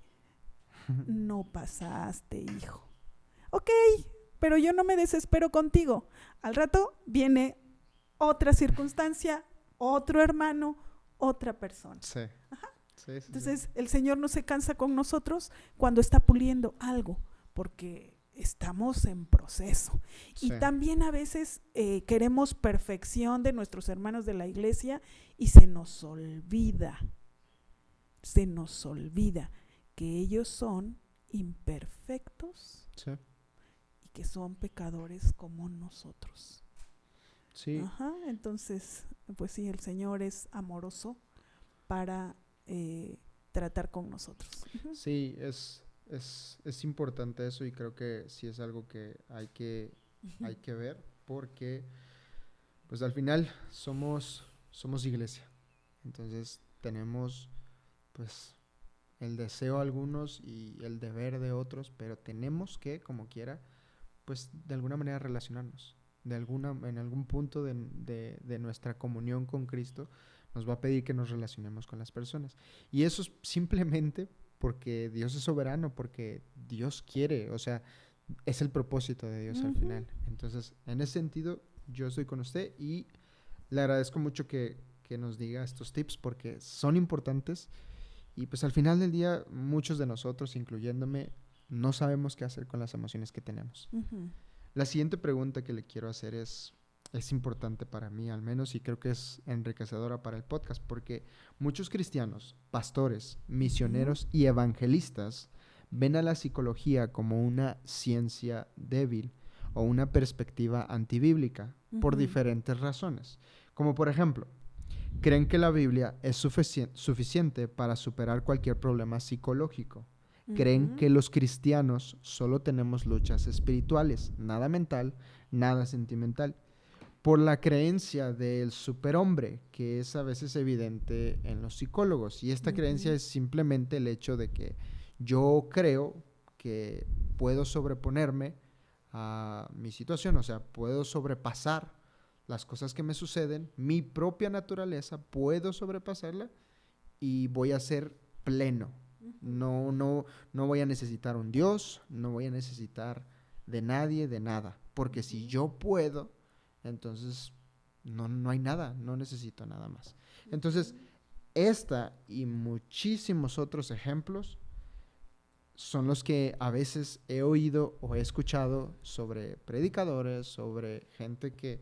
No pasaste, hijo. Ok, pero yo no me desespero contigo. Al rato viene otra circunstancia, otro hermano, otra persona. Sí. Ajá. Sí, sí, Entonces el Señor no se cansa con nosotros cuando está puliendo algo, porque estamos en proceso. sí. Y también a veces queremos perfección de nuestros hermanos de la iglesia y se nos olvida que ellos son imperfectos, Sí. que son pecadores como nosotros. Sí. Ajá, entonces, pues sí, el Señor es amoroso para tratar con nosotros. Uh-huh. Sí, es importante eso y creo que sí es algo que hay que ver porque pues al final somos iglesia. Entonces tenemos pues el deseo algunos y el deber de otros, pero tenemos que, como quiera, pues de alguna manera relacionarnos. En algún punto de nuestra comunión con Cristo nos va a pedir que nos relacionemos con las personas. Y eso es simplemente porque Dios es soberano, porque Dios quiere, o sea, es el propósito de Dios al final. Entonces, en ese sentido, yo estoy con usted y le agradezco mucho que nos diga estos tips porque son importantes y pues al final del día muchos de nosotros, incluyéndome, no sabemos qué hacer con las emociones que tenemos. Uh-huh. La siguiente pregunta que le quiero hacer es importante para mí al menos y creo que es enriquecedora para el podcast porque muchos cristianos, pastores, misioneros y evangelistas ven a la psicología como una ciencia débil o una perspectiva antibíblica por diferentes razones. Como por ejemplo, creen que la Biblia es suficiente para superar cualquier problema psicológico. Creen que los cristianos solo tenemos luchas espirituales, nada mental, nada sentimental. Por la creencia del superhombre, que es a veces evidente en los psicólogos. Y esta creencia es simplemente el hecho de que yo creo que puedo sobreponerme a mi situación, o sea, puedo sobrepasar las cosas que me suceden, mi propia naturaleza, puedo sobrepasarla y voy a ser pleno. No voy a necesitar un Dios, no voy a necesitar de nadie, de nada. Porque si yo puedo, entonces no hay nada, no necesito nada más. Entonces, esta y muchísimos otros ejemplos son los que a veces he oído o he escuchado sobre predicadores, sobre gente que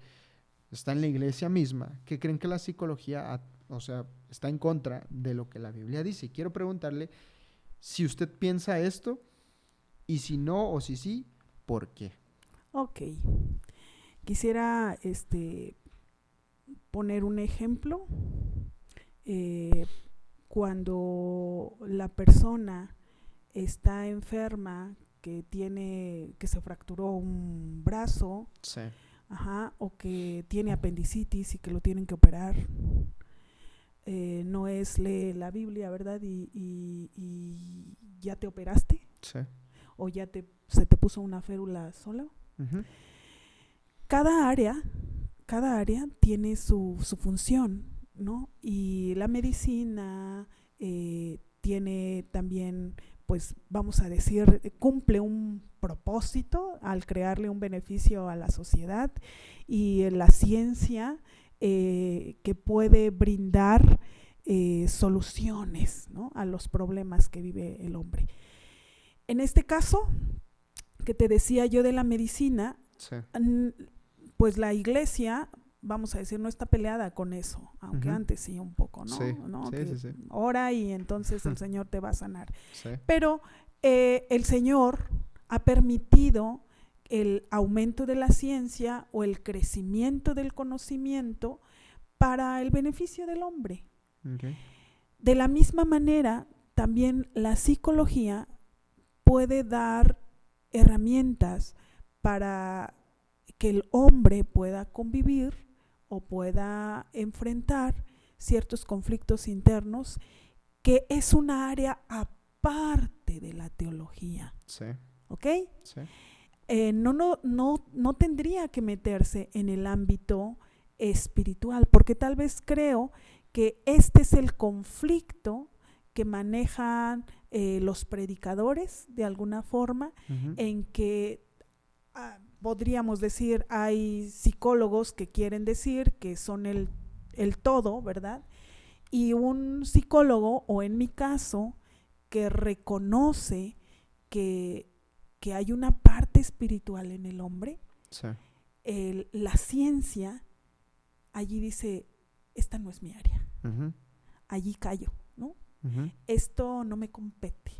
está en la iglesia misma, que creen que la psicología, o sea, está en contra de lo que la Biblia dice. Y quiero preguntarle si usted piensa esto y si no o si sí, ¿por qué? Ok. Quisiera poner un ejemplo. Cuando la persona está enferma, que se fracturó un brazo, Sí. ajá, o que tiene apendicitis y que lo tienen que operar, no es lee la Biblia, ¿verdad? Y ya te operaste, Sí. o se te puso una férula sola. Uh-huh. Cada área tiene su función, ¿no? Y la medicina tiene también, pues vamos a decir, cumple un propósito al crearle un beneficio a la sociedad, y la ciencia que puede brindar soluciones, ¿no?, a los problemas que vive el hombre. En este caso, que te decía yo de la medicina, Sí. Pues la iglesia, vamos a decir, no está peleada con eso, aunque antes sí un poco, ¿no? Sí, ¿no? sí, Que sí. ora y entonces el Señor te va a sanar. Sí. Pero el Señor ha permitido el aumento de la ciencia o el crecimiento del conocimiento para el beneficio del hombre. Okay. De la misma manera, también la psicología puede dar herramientas para que el hombre pueda convivir o pueda enfrentar ciertos conflictos internos, que es una área aparte de la teología. Sí. ¿Ok? Sí. No tendría que meterse en el ámbito espiritual, porque tal vez creo que este es el conflicto que manejan los predicadores de alguna forma, en que podríamos decir, hay psicólogos que quieren decir que son el todo, ¿verdad? Y un psicólogo, o en mi caso, que reconoce que hay una parte espiritual en el hombre. Sí. La ciencia allí dice, esta no es mi área. Allí callo, ¿no? Esto no me compete.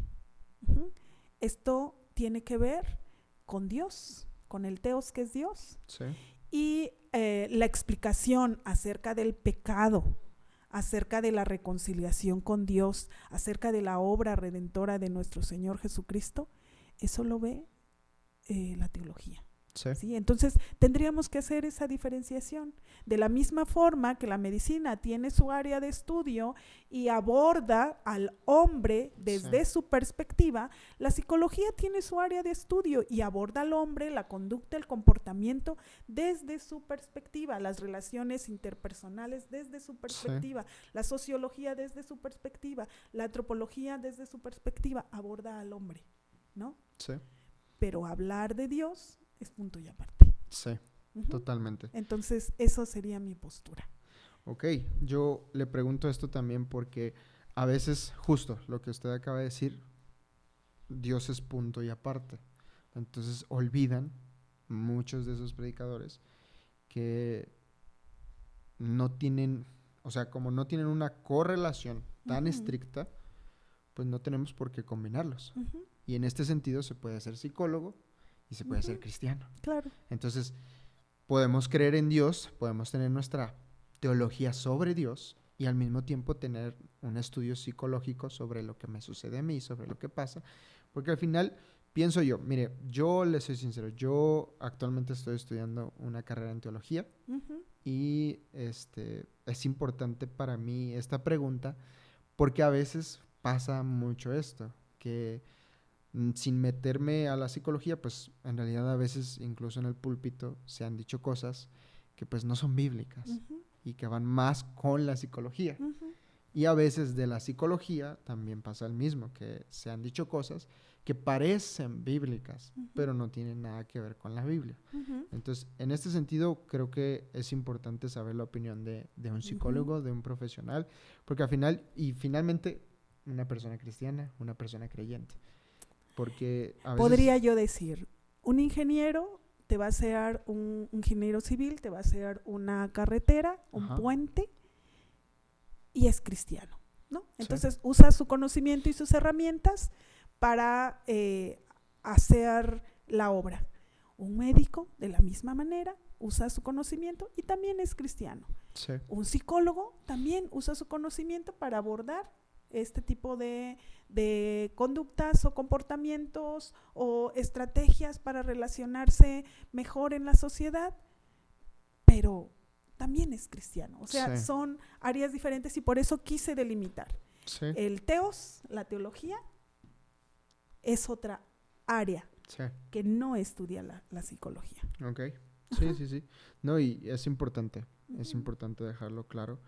Esto tiene que ver con Dios, con el teos, que es Dios, Sí. y la explicación acerca del pecado, acerca de la reconciliación con Dios, acerca de la obra redentora de nuestro Señor Jesucristo, eso lo ve la teología. Sí. ¿Sí? Entonces tendríamos que hacer esa diferenciación. De la misma forma que la medicina tiene su área de estudio y aborda al hombre desde su perspectiva, la psicología tiene su área de estudio y aborda al hombre, la conducta, el comportamiento desde su perspectiva, las relaciones interpersonales desde su perspectiva, la sociología desde su perspectiva, la antropología desde su perspectiva, aborda al hombre, ¿no? Sí. Pero hablar de Dios es punto y aparte. Sí, totalmente. Entonces, eso sería mi postura. Ok, yo le pregunto esto también porque a veces, justo lo que usted acaba de decir, Dios es punto y aparte. Entonces olvidan muchos de esos predicadores que no tienen, o sea, como no tienen una correlación tan estricta, pues no tenemos por qué combinarlos. Y en este sentido se puede ser psicólogo y se puede ser cristiano. Claro. Entonces, podemos creer en Dios, podemos tener nuestra teología sobre Dios y al mismo tiempo tener un estudio psicológico sobre lo que me sucede a mí, sobre lo que pasa, porque al final pienso yo, mire, yo le soy sincero, yo actualmente estoy estudiando una carrera en teología y es importante para mí esta pregunta porque a veces pasa mucho esto, que sin meterme a la psicología, pues en realidad a veces incluso en el púlpito se han dicho cosas que pues no son bíblicas y que van más con la psicología. Y a veces de la psicología también pasa el mismo, que se han dicho cosas que parecen bíblicas, pero no tienen nada que ver con la Biblia. Entonces, en este sentido, creo que es importante saber la opinión de un psicólogo, de un profesional, porque al final, y finalmente, una persona cristiana, una persona creyente. Porque a veces... Podría yo decir, un ingeniero te va a hacer, un ingeniero civil te va a hacer una carretera, un puente, y es cristiano, ¿no? Entonces usa su conocimiento y sus herramientas para hacer la obra. Un médico, de la misma manera, usa su conocimiento y también es cristiano. Sí. Un psicólogo también usa su conocimiento para abordar este tipo de conductas o comportamientos o estrategias para relacionarse mejor en la sociedad, pero también es cristiano. O sea, son áreas diferentes y por eso quise delimitar. El teos, la teología, es otra área que no estudia la psicología. Ok, sí. No, y es importante dejarlo claro.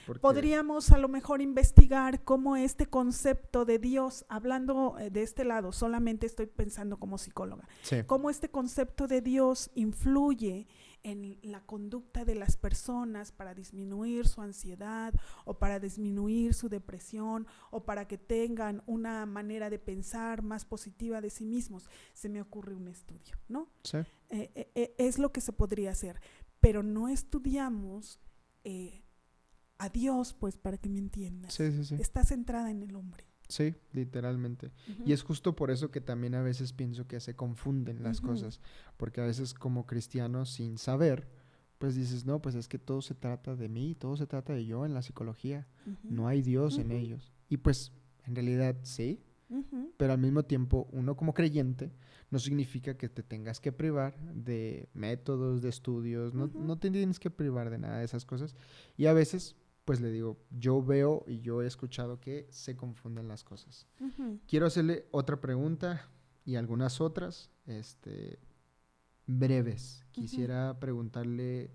Porque... Podríamos a lo mejor investigar cómo este concepto de Dios, hablando de este lado, solamente estoy pensando como psicóloga, cómo este concepto de Dios influye en la conducta de las personas para disminuir su ansiedad o para disminuir su depresión o para que tengan una manera de pensar más positiva de sí mismos. Se me ocurre un estudio, ¿no? Es lo que se podría hacer, pero no estudiamos a Dios, pues, para que me entiendas. Está centrada en el hombre. Sí, literalmente. Y es justo por eso que también a veces pienso que se confunden las cosas, porque a veces como cristiano, sin saber, pues dices, no, pues es que todo se trata de mí, todo se trata de yo en la psicología, no hay Dios en ellos. Y pues, en realidad sí, pero al mismo tiempo, uno como creyente, no significa que te tengas que privar de métodos, de estudios, no te tienes que privar de nada de esas cosas. Y a veces... pues le digo, yo veo y yo he escuchado que se confunden las cosas. Quiero hacerle otra pregunta y algunas otras, breves. Quisiera preguntarle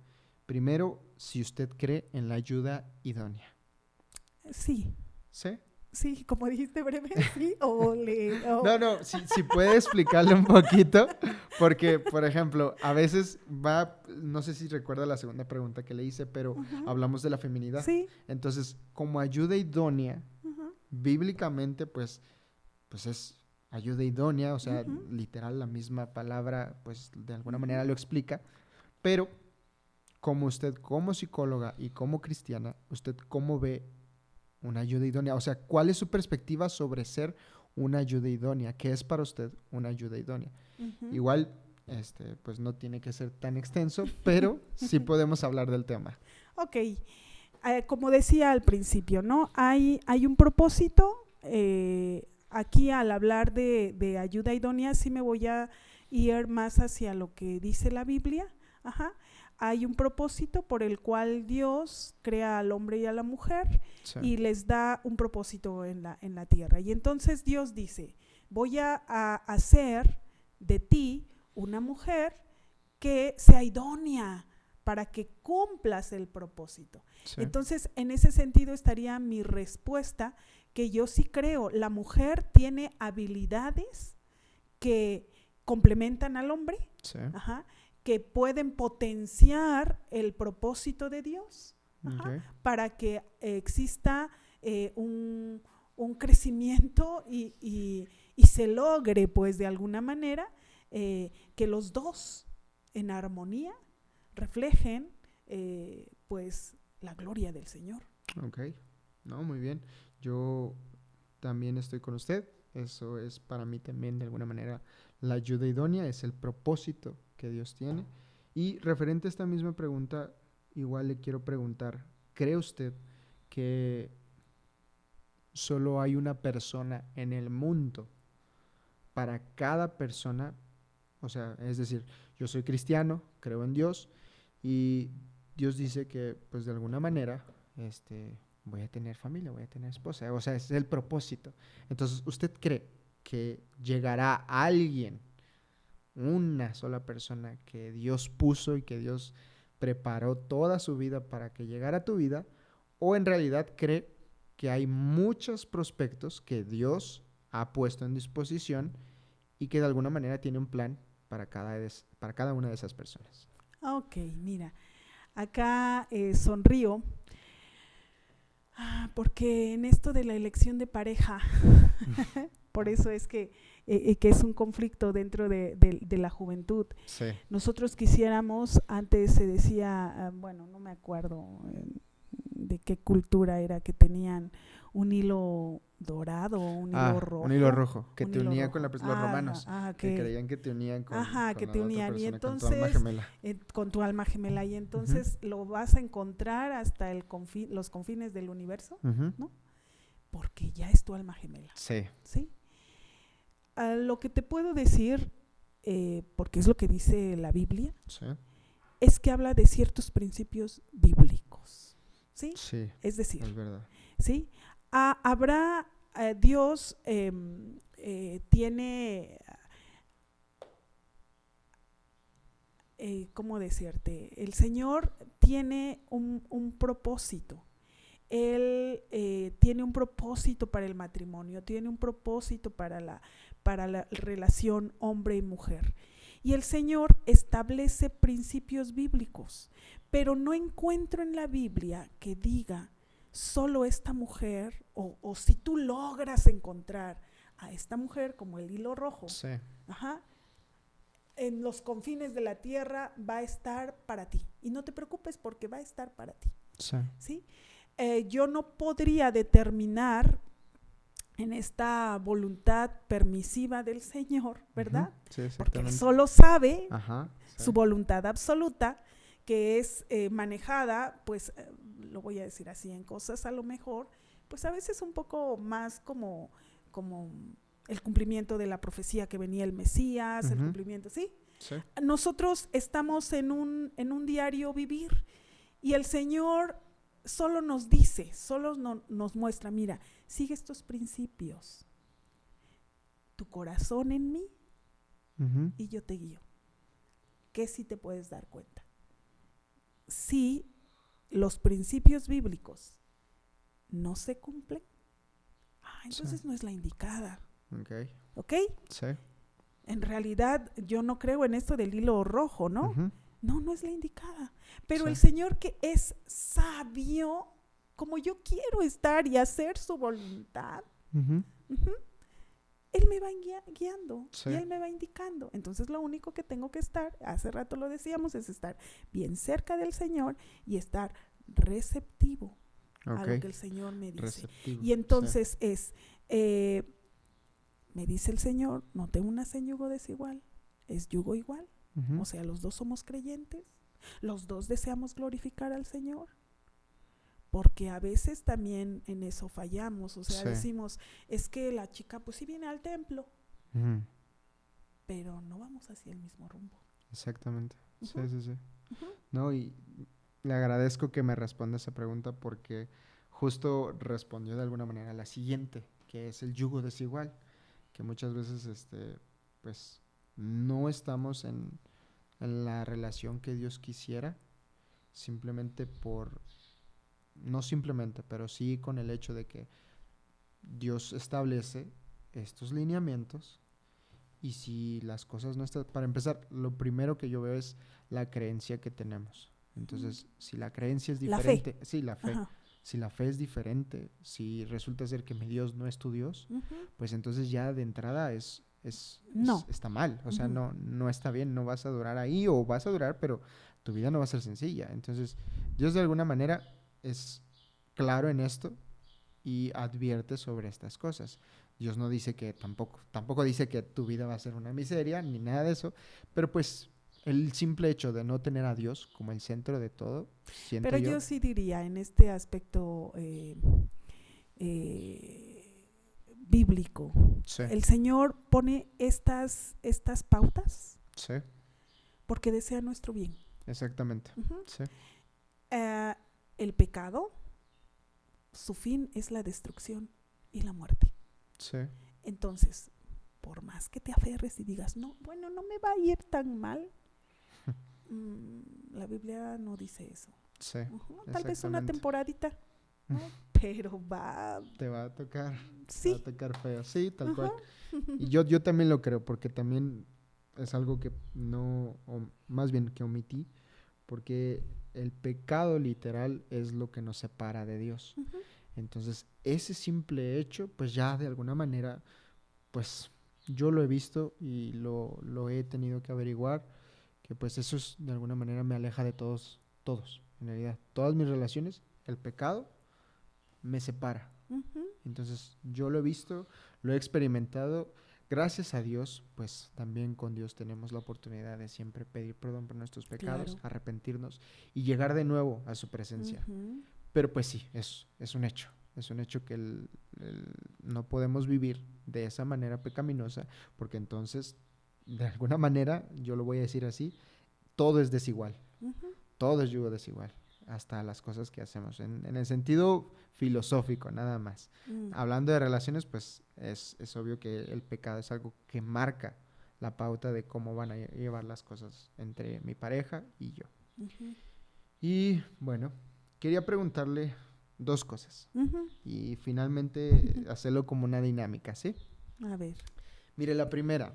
primero si usted cree en la ayuda idónea. Sí. ¿Sí? Sí, como dijiste breve, sí, No, si puede explicarle un poquito, porque, por ejemplo, a veces no sé si recuerda la segunda pregunta que le hice, pero hablamos de la feminidad. Sí. Entonces, como ayuda idónea, bíblicamente, pues es ayuda idónea, o sea, literal, la misma palabra, pues de alguna manera lo explica, pero como usted, como psicóloga y como cristiana, ¿usted cómo ve una ayuda idónea? O sea, ¿cuál es su perspectiva sobre ser una ayuda idónea? ¿Qué es para usted una ayuda idónea? Igual pues no tiene que ser tan extenso, pero sí podemos hablar del tema. Ok, como decía al principio, ¿no? Hay un propósito. Aquí al hablar de ayuda idónea sí me voy a ir más hacia lo que dice la Biblia. Ajá. Hay un propósito por el cual Dios crea al hombre y a la mujer, sí, y les da un propósito en la tierra. Y entonces Dios dice, voy a hacer de ti una mujer que sea idónea para que cumplas el propósito. Sí. Entonces, en ese sentido estaría mi respuesta, que yo sí creo, la mujer tiene habilidades que complementan al hombre, sí, ajá, que pueden potenciar el propósito de Dios, ajá, okay, para que exista un crecimiento y se logre, pues, de alguna manera, que los dos en armonía reflejen, pues, la gloria del Señor. Ok, no, muy bien. Yo también estoy con usted. Eso es para mí también, de alguna manera, la ayuda idónea, es el propósito que Dios tiene. Y referente a esta misma pregunta, igual le quiero preguntar, ¿cree usted que solo hay una persona en el mundo para cada persona? O sea, es decir, yo soy cristiano, creo en Dios, y Dios dice que, pues, de alguna manera, voy a tener familia, voy a tener esposa. O sea, ese es el propósito. Entonces, ¿usted cree que llegará alguien, una sola persona que Dios puso y que Dios preparó toda su vida para que llegara a tu vida? ¿O en realidad cree que hay muchos prospectos que Dios ha puesto en disposición y que de alguna manera tiene un plan para cada una de esas personas? Ok, mira, acá sonrío porque en esto de la elección de pareja, por eso es que es un conflicto dentro de la juventud. Sí. Nosotros quisiéramos, antes se decía, bueno, no me acuerdo de qué cultura era, que tenían un hilo dorado, un hilo rojo. Un hilo rojo, que te unía con los romanos, que creían que te unían con que la te otra unían, persona, y entonces, con tu alma gemela. Con tu alma gemela, y entonces lo vas a encontrar hasta los confines del universo, ¿no? Porque ya es tu alma gemela. Sí. ¿Sí? Lo que te puedo decir, porque es lo que dice la Biblia, sí, es que habla de ciertos principios bíblicos. ¿Sí? Sí, es decir, es verdad. ¿Sí? Habrá, Dios tiene, ¿cómo decirte? El Señor tiene un propósito. Él tiene un propósito para el matrimonio, tiene un propósito para la relación hombre y mujer. Y el Señor establece principios bíblicos, pero no encuentro en la Biblia que diga solo esta mujer, o si tú logras encontrar a esta mujer como el hilo rojo, sí, ajá, en los confines de la tierra va a estar para ti. Y no te preocupes, porque va a estar para ti. Sí. ¿Sí? Yo no podría determinar en esta voluntad permisiva del Señor, ¿verdad? Sí, porque Él solo sabe, ajá, sí, su voluntad absoluta, que es manejada, pues, lo voy a decir así, en cosas a lo mejor, pues a veces un poco más como el cumplimiento de la profecía que venía el Mesías, el cumplimiento, ¿sí? Sí. Nosotros estamos en un diario vivir, y el Señor solo nos dice, solo nos muestra, mira, sigue estos principios, tu corazón en mí, y yo te guío. ¿Qué sí te puedes dar cuenta? Si los principios bíblicos no se cumplen, entonces sí, no es la indicada. ¿Ok? Sí. En realidad yo no creo en esto del hilo rojo, ¿no? No es la indicada. Pero sí, el Señor, que es sabio, como yo quiero estar y hacer su voluntad, Él me va guiando, sí, y Él me va indicando. Entonces lo único que tengo que estar, hace rato lo decíamos, es estar bien cerca del Señor y estar receptivo a lo que el Señor me dice. Receptivo, y entonces sí, me dice el Señor, no te unas en yugo desigual, es yugo igual. O sea, los dos somos creyentes, los dos deseamos glorificar al Señor, porque a veces también en eso fallamos, o sea, Sí. decimos, es que la chica pues sí viene al templo, Ujú. pero no vamos hacia el mismo rumbo. Exactamente. Sí, Ujú. sí, sí. Ujú. No, y le agradezco que me responda esa pregunta porque justo respondió de alguna manera a la siguiente, que es el yugo desigual, que muchas veces, pues, no estamos en la relación que Dios quisiera, simplemente no simplemente, pero sí con el hecho de que Dios establece estos lineamientos y si las cosas no están, para empezar, lo primero que yo veo es la creencia que tenemos. Entonces, si la creencia es La fe. diferente, sí, la fe, Ajá. si la fe es diferente, si resulta ser que mi Dios no es tu Dios, Ujú. pues entonces ya de entrada No. está mal, o sea, Ujú. no está bien, no vas a durar ahí o vas a durar, pero tu vida no va a ser sencilla. Entonces, Dios de alguna manera es claro en esto y advierte sobre estas cosas. Dios no dice que tampoco dice que tu vida va a ser una miseria, ni nada de eso, pero pues el simple hecho de no tener a Dios como el centro de todo, siento Pero yo, yo sí diría en este aspecto bíblico, sí, el Señor pone estas pautas sí, porque desea nuestro bien. exactamente, Ujú. sí, El pecado, su fin es la destrucción y la muerte. sí, Entonces, por más que te aferres y digas, no, bueno, no me va a ir tan mal, la Biblia no dice eso. sí, Ujú, tal vez una exactamente. temporadita, ¿no? Pero va, Te va a tocar, te va a sí. tocar feo, sí, tal Ajá. cual. Y yo también lo creo, porque también es algo que no, o más bien que omití, porque el pecado literal es lo que nos separa de Dios. Ujú. Entonces, ese simple hecho, pues ya de alguna manera, pues yo lo he visto y lo he tenido que averiguar, que pues eso es, de alguna manera me aleja de todos, en realidad. Todas mis relaciones, el pecado me separa. Ujú. Entonces, yo lo he visto, lo he experimentado. Gracias a Dios, pues también con Dios tenemos la oportunidad de siempre pedir perdón por nuestros pecados, Claro. arrepentirnos y llegar de nuevo a su presencia. Ujú. Pero pues sí, es un hecho. Es un hecho que no podemos vivir de esa manera pecaminosa, porque entonces, de alguna manera, yo lo voy a decir así, todo es desigual, Ujú. todo es yugo desigual, hasta las cosas que hacemos, en el sentido filosófico, nada más. Mm. Hablando de relaciones, pues es obvio que el pecado es algo que marca la pauta de cómo van a llevar las cosas entre mi pareja y yo. Ujú. Y bueno, quería preguntarle dos cosas Ujú. y finalmente hacerlo como una dinámica, ¿sí? A ver. Mire, la primera,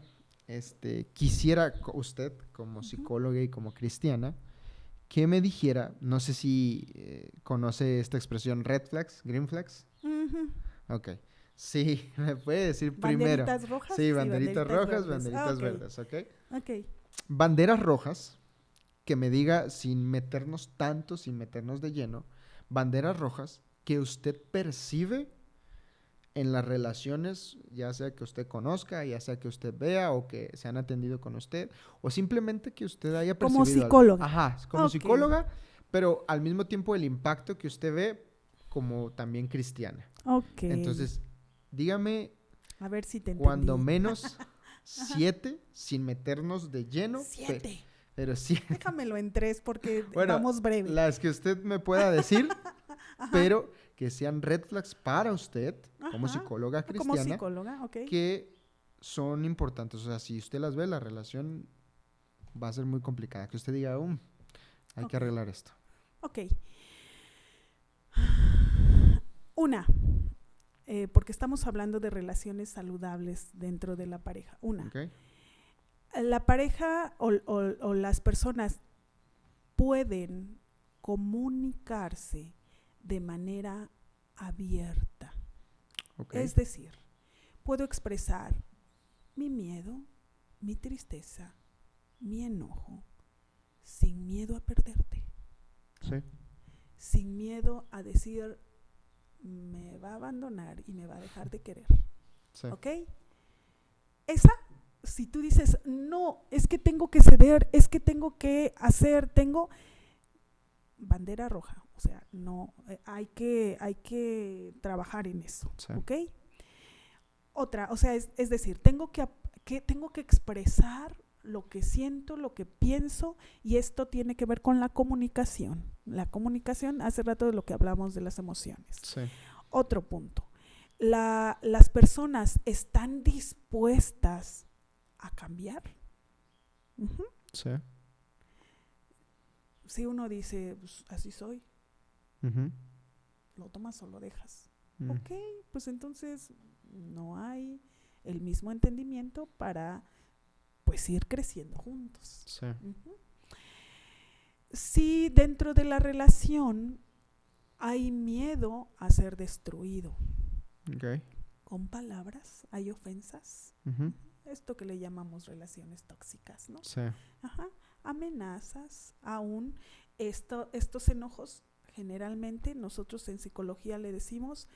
quisiera usted, como Ujú. psicóloga y como cristiana, que me dijera, no sé si conoce esta expresión red flags, green flags. Ujú. Ok. Sí, me puede decir primero. Banderitas rojas Sí, y banderitas rojas, verdes. banderitas Ok. verdes, ¿ok? Ok. Banderas rojas, que me diga sin meternos tanto, sin meternos de lleno, banderas rojas que usted percibe en las relaciones, ya sea que usted conozca, ya sea que usted vea o que se han atendido con usted, o simplemente que usted haya Como percibido algo. psicóloga. Ajá, como Ok. psicóloga, pero al mismo tiempo el impacto que usted ve como también cristiana. Ok. Entonces, dígame A ver si te cuando entendí. menos 7, sin meternos de lleno, 7. pero sí. Déjamelo en 3 porque Bueno, vamos breve. las que usted me pueda decir, pero que sean red flags para usted, como Ajá. psicóloga Como cristiana, psicóloga, ok. que son importantes. O sea, si usted las ve, la relación va a ser muy complicada. Que usted diga, hay que Ok. arreglar esto. Ok. Una, porque estamos hablando de relaciones saludables dentro de la pareja. Una, ¿Ok? la pareja o las personas pueden comunicarse de manera abierta. Ok. Es decir, puedo expresar mi miedo, mi tristeza, mi enojo, sin miedo a perderte, Sí. sin miedo a decir me va a abandonar y me va a dejar de querer. Sí. ¿Ok? Esa si tú dices, no, es que tengo que ceder, es que tengo que hacer, bandera roja. O sea, no, hay que trabajar en eso, Sí. ¿ok? Otra, o sea, es decir, tengo que expresar lo que siento, lo que pienso, y esto tiene que ver con la comunicación. La comunicación, hace rato de lo que hablamos de las emociones. Sí. Otro punto, las personas están dispuestas a cambiar. Uh-huh. Sí. Si uno dice, pues, así soy, Uh-huh. ¿lo tomas o lo dejas? Mm. Ok, pues entonces no hay el mismo entendimiento para pues ir creciendo juntos. Sí. Uh-huh. Si dentro de la relación hay miedo a ser destruido, Ok. con palabras, hay ofensas, Uh-huh. esto que le llamamos relaciones tóxicas, ¿no? Sí. Ajá. Amenazas, aún estos enojos, generalmente nosotros en psicología le decimos,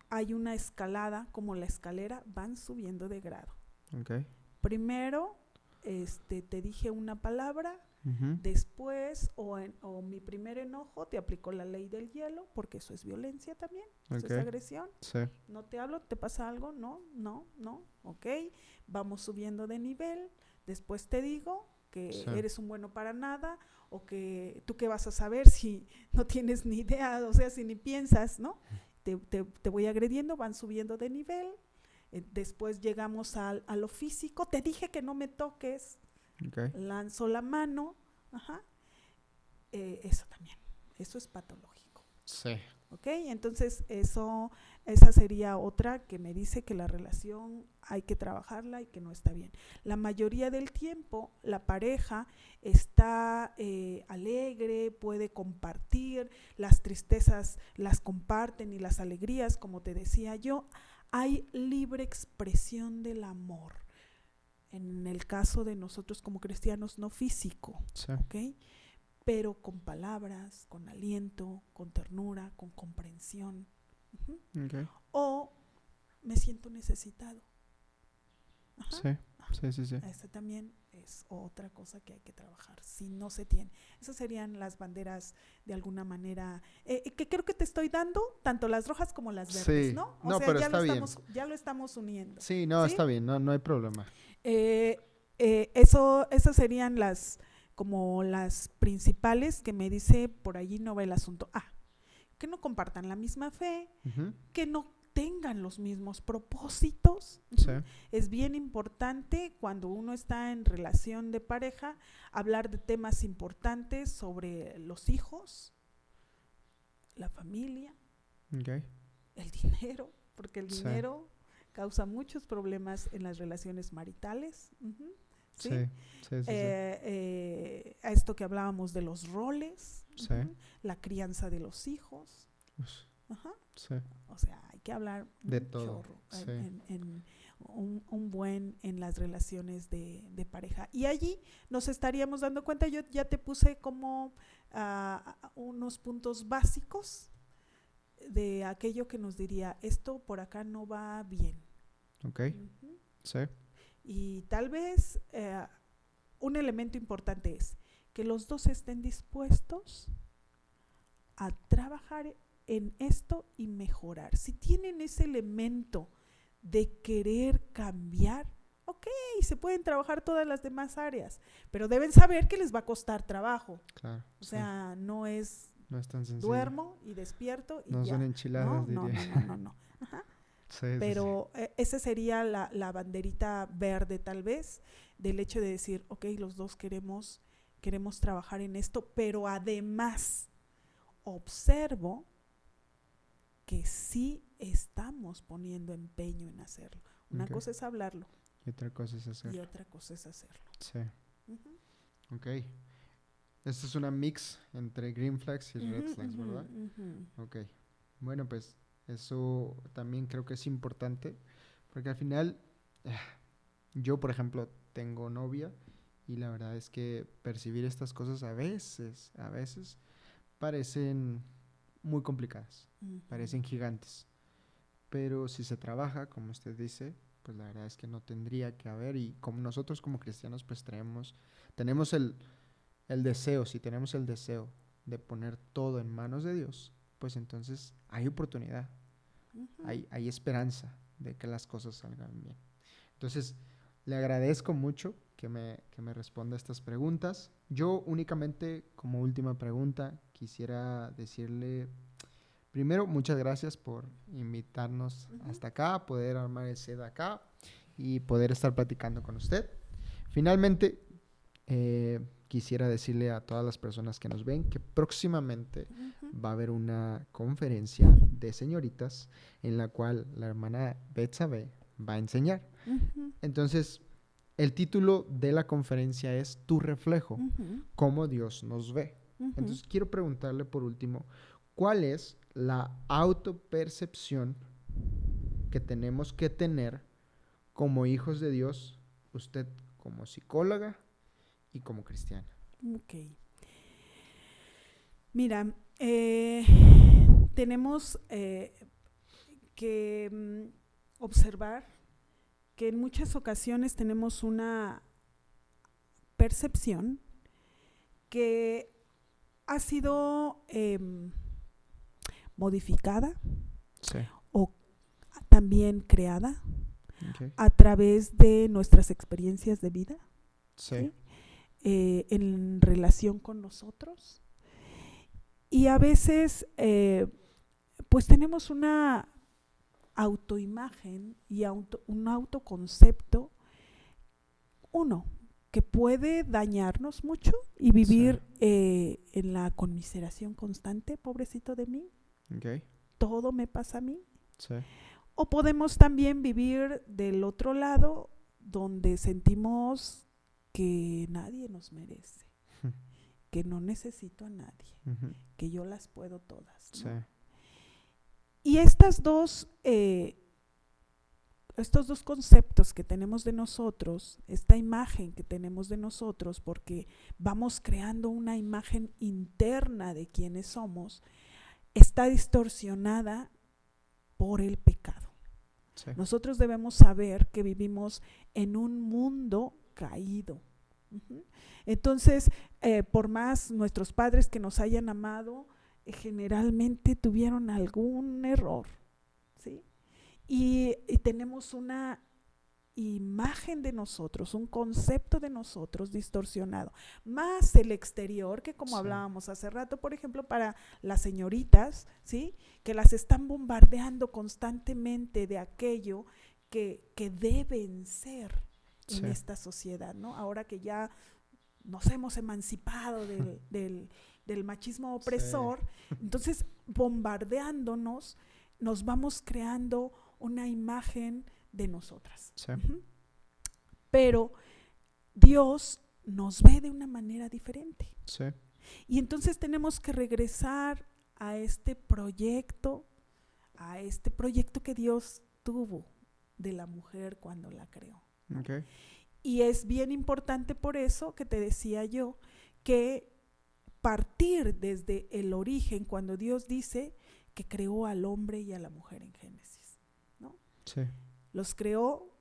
hay una escalada, como la escalera, van subiendo de grado. Ok. Primero, te dije una palabra, Uh-huh. después, o mi primer enojo, te aplicó la ley del hielo, porque eso es violencia también, eso Ok. es agresión. Sí. No te hablo, ¿te pasa algo? No, ok, vamos subiendo de nivel, después te digo que Sí. eres un bueno para nada, o que tú qué vas a saber si no tienes ni idea, o sea, si ni piensas, ¿no? Te voy agrediendo, van subiendo de nivel, después llegamos a lo físico, te dije que no me toques, Ok. lanzo la mano, ajá, eso también, eso es patológico. Sí. ¿Ok? Entonces esa sería otra que me dice que la relación hay que trabajarla y que no está bien. La mayoría del tiempo la pareja está alegre, puede compartir, las tristezas las comparten y las alegrías, como te decía yo, hay libre expresión del amor. En el caso de nosotros como cristianos, no físico, Sí. ¿ok? Pero con palabras, con aliento, con ternura, con comprensión. Uh-huh. Ok. O me siento necesitado. Ajá. Sí. Esta también es otra cosa que hay que trabajar, si no se tiene. Esas serían las banderas de alguna manera, que creo que te estoy dando, tanto las rojas como las verdes, Sí. ¿no? No, pero está bien. Ya lo estamos uniendo. Sí, no, ¿sí? está bien, no hay problema. Esas serían como las principales que me dice, por allí no va el asunto. Que no compartan la misma fe, Uh-huh. que no tengan los mismos propósitos. Sí. Es bien importante cuando uno está en relación de pareja hablar de temas importantes sobre los hijos, la familia, Ok. el dinero, porque el Sí. dinero causa muchos problemas en las relaciones maritales. Uh-huh. ¿Sí? Sí. A esto que hablábamos de los roles, Sí. uh-huh, la crianza de los hijos. Pues, Ajá. sí. O sea, hay que hablar De un todo, chorro sí. en un buen en las relaciones de pareja. Y allí nos estaríamos dando cuenta, yo ya te puse como unos puntos básicos de aquello que nos diría, esto por acá no va bien. Ok. Uh-huh. Sí. Y tal vez un elemento importante es que los dos estén dispuestos a trabajar en esto y mejorar. Si tienen ese elemento de querer cambiar, ok, se pueden trabajar todas las demás áreas, pero deben saber que les va a costar trabajo. Claro. O sea, no es tan sencillo. duermo y despierto y no ya. son enchiladas, No. Ajá. Sí, pero esa sería la banderita verde tal vez, del hecho de decir, ok, los dos queremos trabajar en esto, pero además observo que sí estamos poniendo empeño en hacerlo. Una Ok. cosa es hablarlo Y otra cosa es hacer. y otra cosa es hacerlo. Sí. Uh-huh. Ok. Esta es una mix entre green flags y red Uh-huh, flags, ¿verdad? uh-huh. Ok. Bueno, pues eso también creo que es importante, porque al final, yo por ejemplo tengo novia y la verdad es que percibir estas cosas a veces parecen muy complicadas, Uh-huh. parecen gigantes, pero si se trabaja, como usted dice, pues la verdad es que no tendría que haber, y como nosotros como cristianos pues tenemos el deseo, si tenemos el deseo de poner todo en manos de Dios, pues entonces hay oportunidad, hay esperanza de que las cosas salgan bien. Entonces, le agradezco mucho que me responda estas preguntas. Yo únicamente, como última pregunta, quisiera decirle, primero, muchas gracias por invitarnos hasta acá, poder armar el set acá y poder estar platicando con usted. Finalmente, quisiera decirle a todas las personas que nos ven que próximamente va a haber una conferencia de señoritas en la cual la hermana Betsabe va a enseñar. Entonces, el título de la conferencia es Tu reflejo, cómo Dios nos ve. Entonces, quiero preguntarle por último, ¿cuál es la autopercepción que tenemos que tener como hijos de Dios, usted como psicóloga y como cristiana? Ok. Mira, tenemos que observar que en muchas ocasiones tenemos una percepción que ha sido modificada, Sí. o también creada Okay. a través de nuestras experiencias de vida, Sí. en relación con nosotros. Y a veces pues tenemos una autoimagen y un autoconcepto, que puede dañarnos mucho y vivir en la conmiseración constante, pobrecito de mí, Okay. todo me pasa a mí. Sí. O podemos también vivir del otro lado, donde sentimos que nadie nos merece, que no necesito a nadie, que yo las puedo todas, ¿no? Sí. Y estos dos conceptos que tenemos de nosotros, esta imagen que tenemos de nosotros, porque vamos creando una imagen interna de quiénes somos, está distorsionada por el pecado. Sí. Nosotros debemos saber que vivimos en un mundo caído. Entonces, por más nuestros padres que nos hayan amado, generalmente tuvieron algún error, ¿sí? Y tenemos una imagen de nosotros, un concepto de nosotros distorsionado, más el exterior, que como hablábamos hace rato, por ejemplo, para las señoritas, ¿sí?, que las están bombardeando constantemente de aquello que deben ser en esta sociedad, ¿no? Ahora que ya nos hemos emancipado del machismo opresor, entonces bombardeándonos, nos vamos creando una imagen de nosotras. Pero Dios nos ve de una manera diferente. Y entonces tenemos que regresar a este proyecto que Dios tuvo de la mujer cuando la creó. Okay. Y es bien importante por eso que te decía yo, que partir desde el origen, cuando Dios dice que creó al hombre y a la mujer en Génesis, ¿no? Sí. Los creó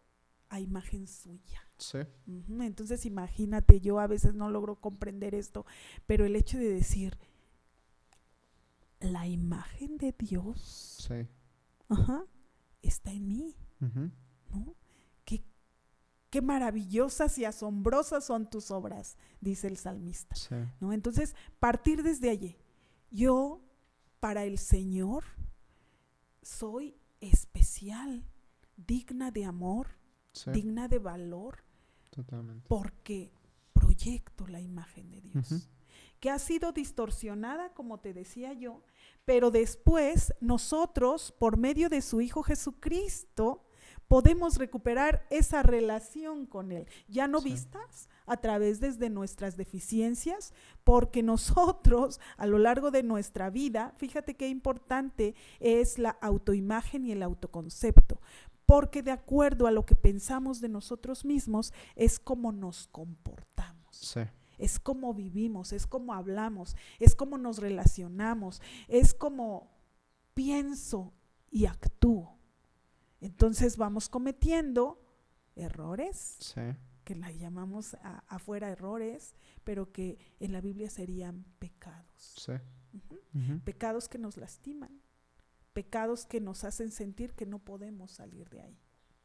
a imagen suya. Sí. Entonces imagínate, yo a veces no logro comprender esto, pero el hecho de decir la imagen de Dios está en mí, ¿no? Qué maravillosas y asombrosas son tus obras, dice el salmista, ¿no? Entonces, partir desde allí, yo para el Señor soy especial, digna de amor, digna de valor. Totalmente. Porque proyecto la imagen de Dios, que ha sido distorsionada, como te decía yo, pero después nosotros, por medio de su Hijo Jesucristo, podemos recuperar esa relación con Él, ya no vistas a través desde nuestras deficiencias, porque nosotros a lo largo de nuestra vida, fíjate qué importante es la autoimagen y el autoconcepto, porque de acuerdo a lo que pensamos de nosotros mismos es como nos comportamos, es como vivimos, es como hablamos, es como nos relacionamos, es como pienso y actúo. Entonces vamos cometiendo errores, Sí. que la llamamos afuera errores, pero que en la Biblia serían pecados. Sí. Uh-huh. Pecados que nos lastiman, pecados que nos hacen sentir que no podemos salir de ahí,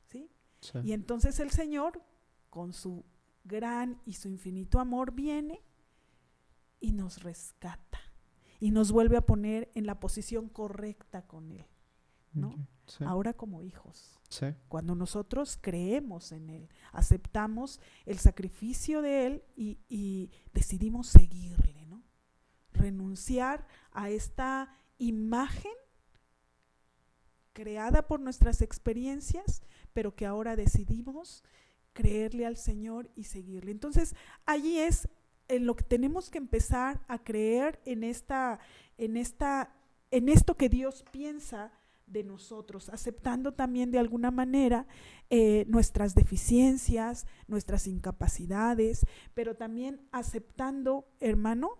¿sí? Sí. Y entonces el Señor, con su gran y su infinito amor, viene y nos rescata y nos vuelve a poner en la posición correcta con Él, ¿no? Okay. Sí. Ahora como hijos. Sí. Cuando nosotros creemos en Él, aceptamos el sacrificio de Él y decidimos seguirle, ¿no? Renunciar a esta imagen creada por nuestras experiencias, pero que ahora decidimos creerle al Señor y seguirle. Entonces, allí es en lo que tenemos que empezar a creer en esto que Dios piensa de nosotros, aceptando también de alguna manera nuestras deficiencias, nuestras incapacidades, pero también aceptando, hermano,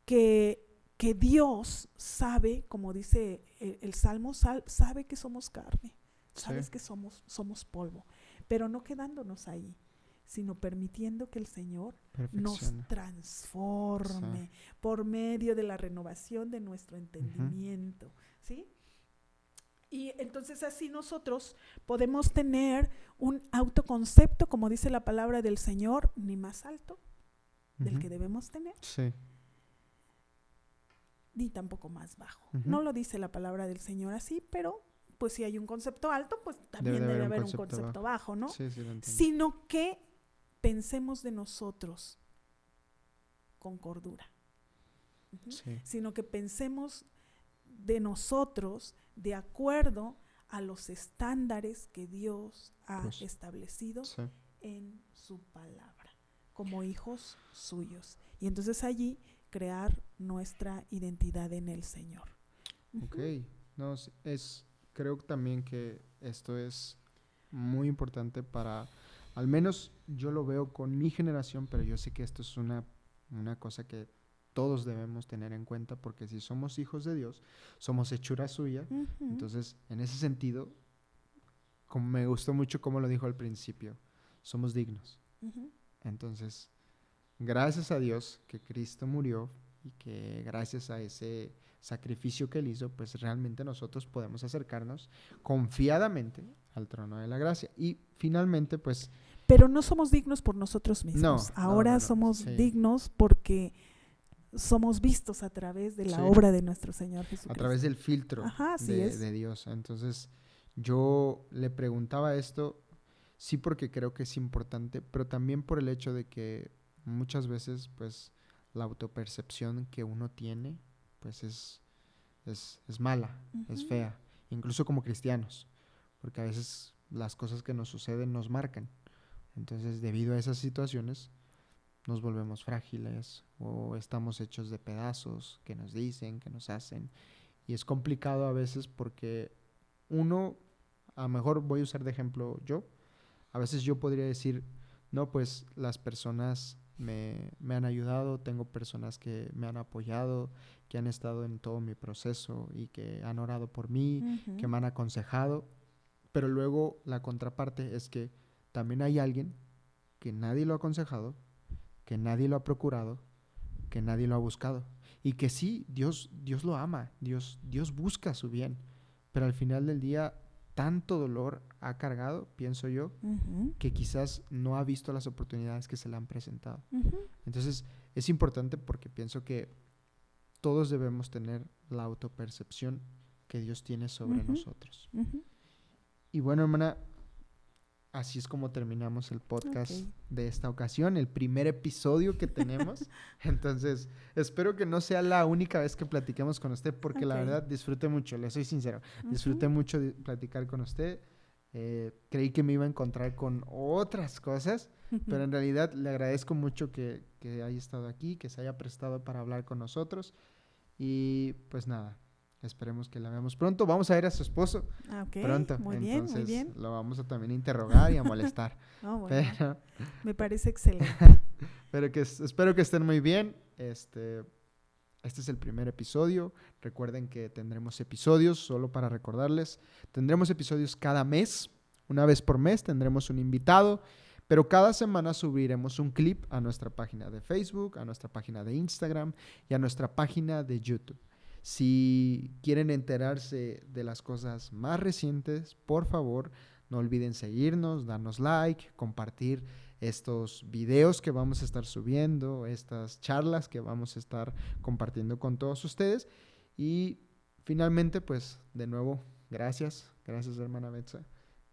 que Dios sabe, como dice el Salmo, sabe que somos carne, sabes que somos polvo, pero no quedándonos ahí, sino permitiendo que el Señor nos transforme por medio de la renovación de nuestro entendimiento, ¿sí? Y entonces así nosotros podemos tener un autoconcepto, como dice la palabra del Señor, ni más alto del que debemos tener, ni tampoco más bajo. No lo dice la palabra del Señor así, pero pues si hay un concepto alto, pues también debe haber un concepto bajo, ¿no? Sí, lo entiendo. Sino que pensemos de nosotros con cordura. Sino que pensemos de nosotros de acuerdo a los estándares que Dios ha establecido en su palabra, como hijos suyos. Y entonces allí crear nuestra identidad en el Señor. Ok, no, creo también que esto es muy importante para, al menos yo lo veo con mi generación, pero yo sé que esto es una cosa que todos debemos tener en cuenta, porque si somos hijos de Dios, somos hechura suya. Entonces, en ese sentido, como me gustó mucho como lo dijo al principio, somos dignos. Entonces, gracias a Dios que Cristo murió y que gracias a ese sacrificio que Él hizo, pues realmente nosotros podemos acercarnos confiadamente al trono de la gracia. Y finalmente, pues... Pero no somos dignos por nosotros mismos. Ahora somos dignos porque somos vistos a través de la obra de nuestro Señor Jesucristo. A través del filtro de Dios. Entonces, yo le preguntaba esto, sí, porque creo que es importante, pero también por el hecho de que muchas veces, pues, la autopercepción que uno tiene, pues, es mala, es fea, incluso como cristianos, porque a veces las cosas que nos suceden nos marcan. Entonces, debido a esas situaciones, nos volvemos frágiles o estamos hechos de pedazos que nos dicen, que nos hacen. Y es complicado a veces porque uno, a lo mejor voy a usar de ejemplo yo, a veces yo podría decir, no, pues las personas me han ayudado, tengo personas que me han apoyado, que han estado en todo mi proceso y que han orado por mí, que me han aconsejado, pero luego la contraparte es que también hay alguien que nadie lo ha aconsejado, que nadie lo ha procurado, que nadie lo ha buscado, y que sí, Dios lo ama, Dios busca su bien, pero al final del día tanto dolor ha cargado, pienso yo, que quizás no ha visto las oportunidades que se le han presentado. Entonces es importante porque pienso que todos debemos tener la autopercepción que Dios tiene sobre nosotros. Y bueno, hermana, así es como terminamos el podcast de esta ocasión, el primer episodio que tenemos. Entonces, espero que no sea la única vez que platiquemos con usted, porque la verdad disfruté mucho, le soy sincero. Disfruté mucho de platicar con usted. Creí que me iba a encontrar con otras cosas, pero en realidad le agradezco mucho que haya estado aquí, que se haya prestado para hablar con nosotros. Y pues nada, esperemos que la veamos pronto. Vamos a ver a su esposo pronto. Muy Entonces, bien. lo vamos a también interrogar y a molestar. Bueno, pero, me parece excelente. pero espero que estén muy bien. Este es el primer episodio. Recuerden que tendremos episodios, solo para recordarles, tendremos episodios cada mes. Una vez por mes tendremos un invitado, pero cada semana subiremos un clip a nuestra página de Facebook, a nuestra página de Instagram y a nuestra página de YouTube. Si quieren enterarse de las cosas más recientes, por favor, no olviden seguirnos, darnos like, compartir estos videos que vamos a estar subiendo, estas charlas que vamos a estar compartiendo con todos ustedes. Y finalmente, pues, de nuevo, gracias, hermana Betsa.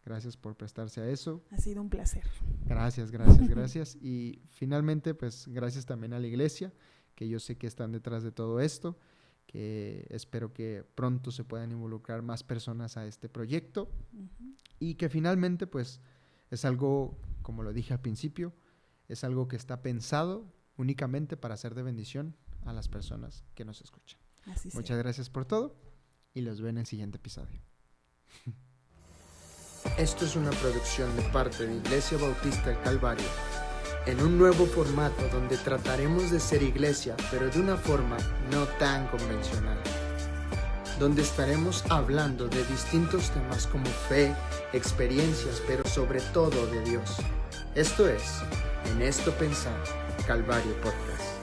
Gracias por prestarse a eso. Ha sido un placer. Gracias. Y finalmente, pues, gracias también a la iglesia, que yo sé que están detrás de todo esto, que espero que pronto se puedan involucrar más personas a este proyecto. Y que finalmente, pues, es algo, como lo dije al principio, es algo que está pensado únicamente para ser de bendición a las personas que nos escuchan. Muchas gracias por todo y los veo en el siguiente episodio. Esto es una producción de parte de Iglesia Bautista del Calvario, en un nuevo formato donde trataremos de ser iglesia, pero de una forma no tan convencional, donde estaremos hablando de distintos temas como fe, experiencias, pero sobre todo de Dios. Esto es En Esto Pensar, Calvario Podcast.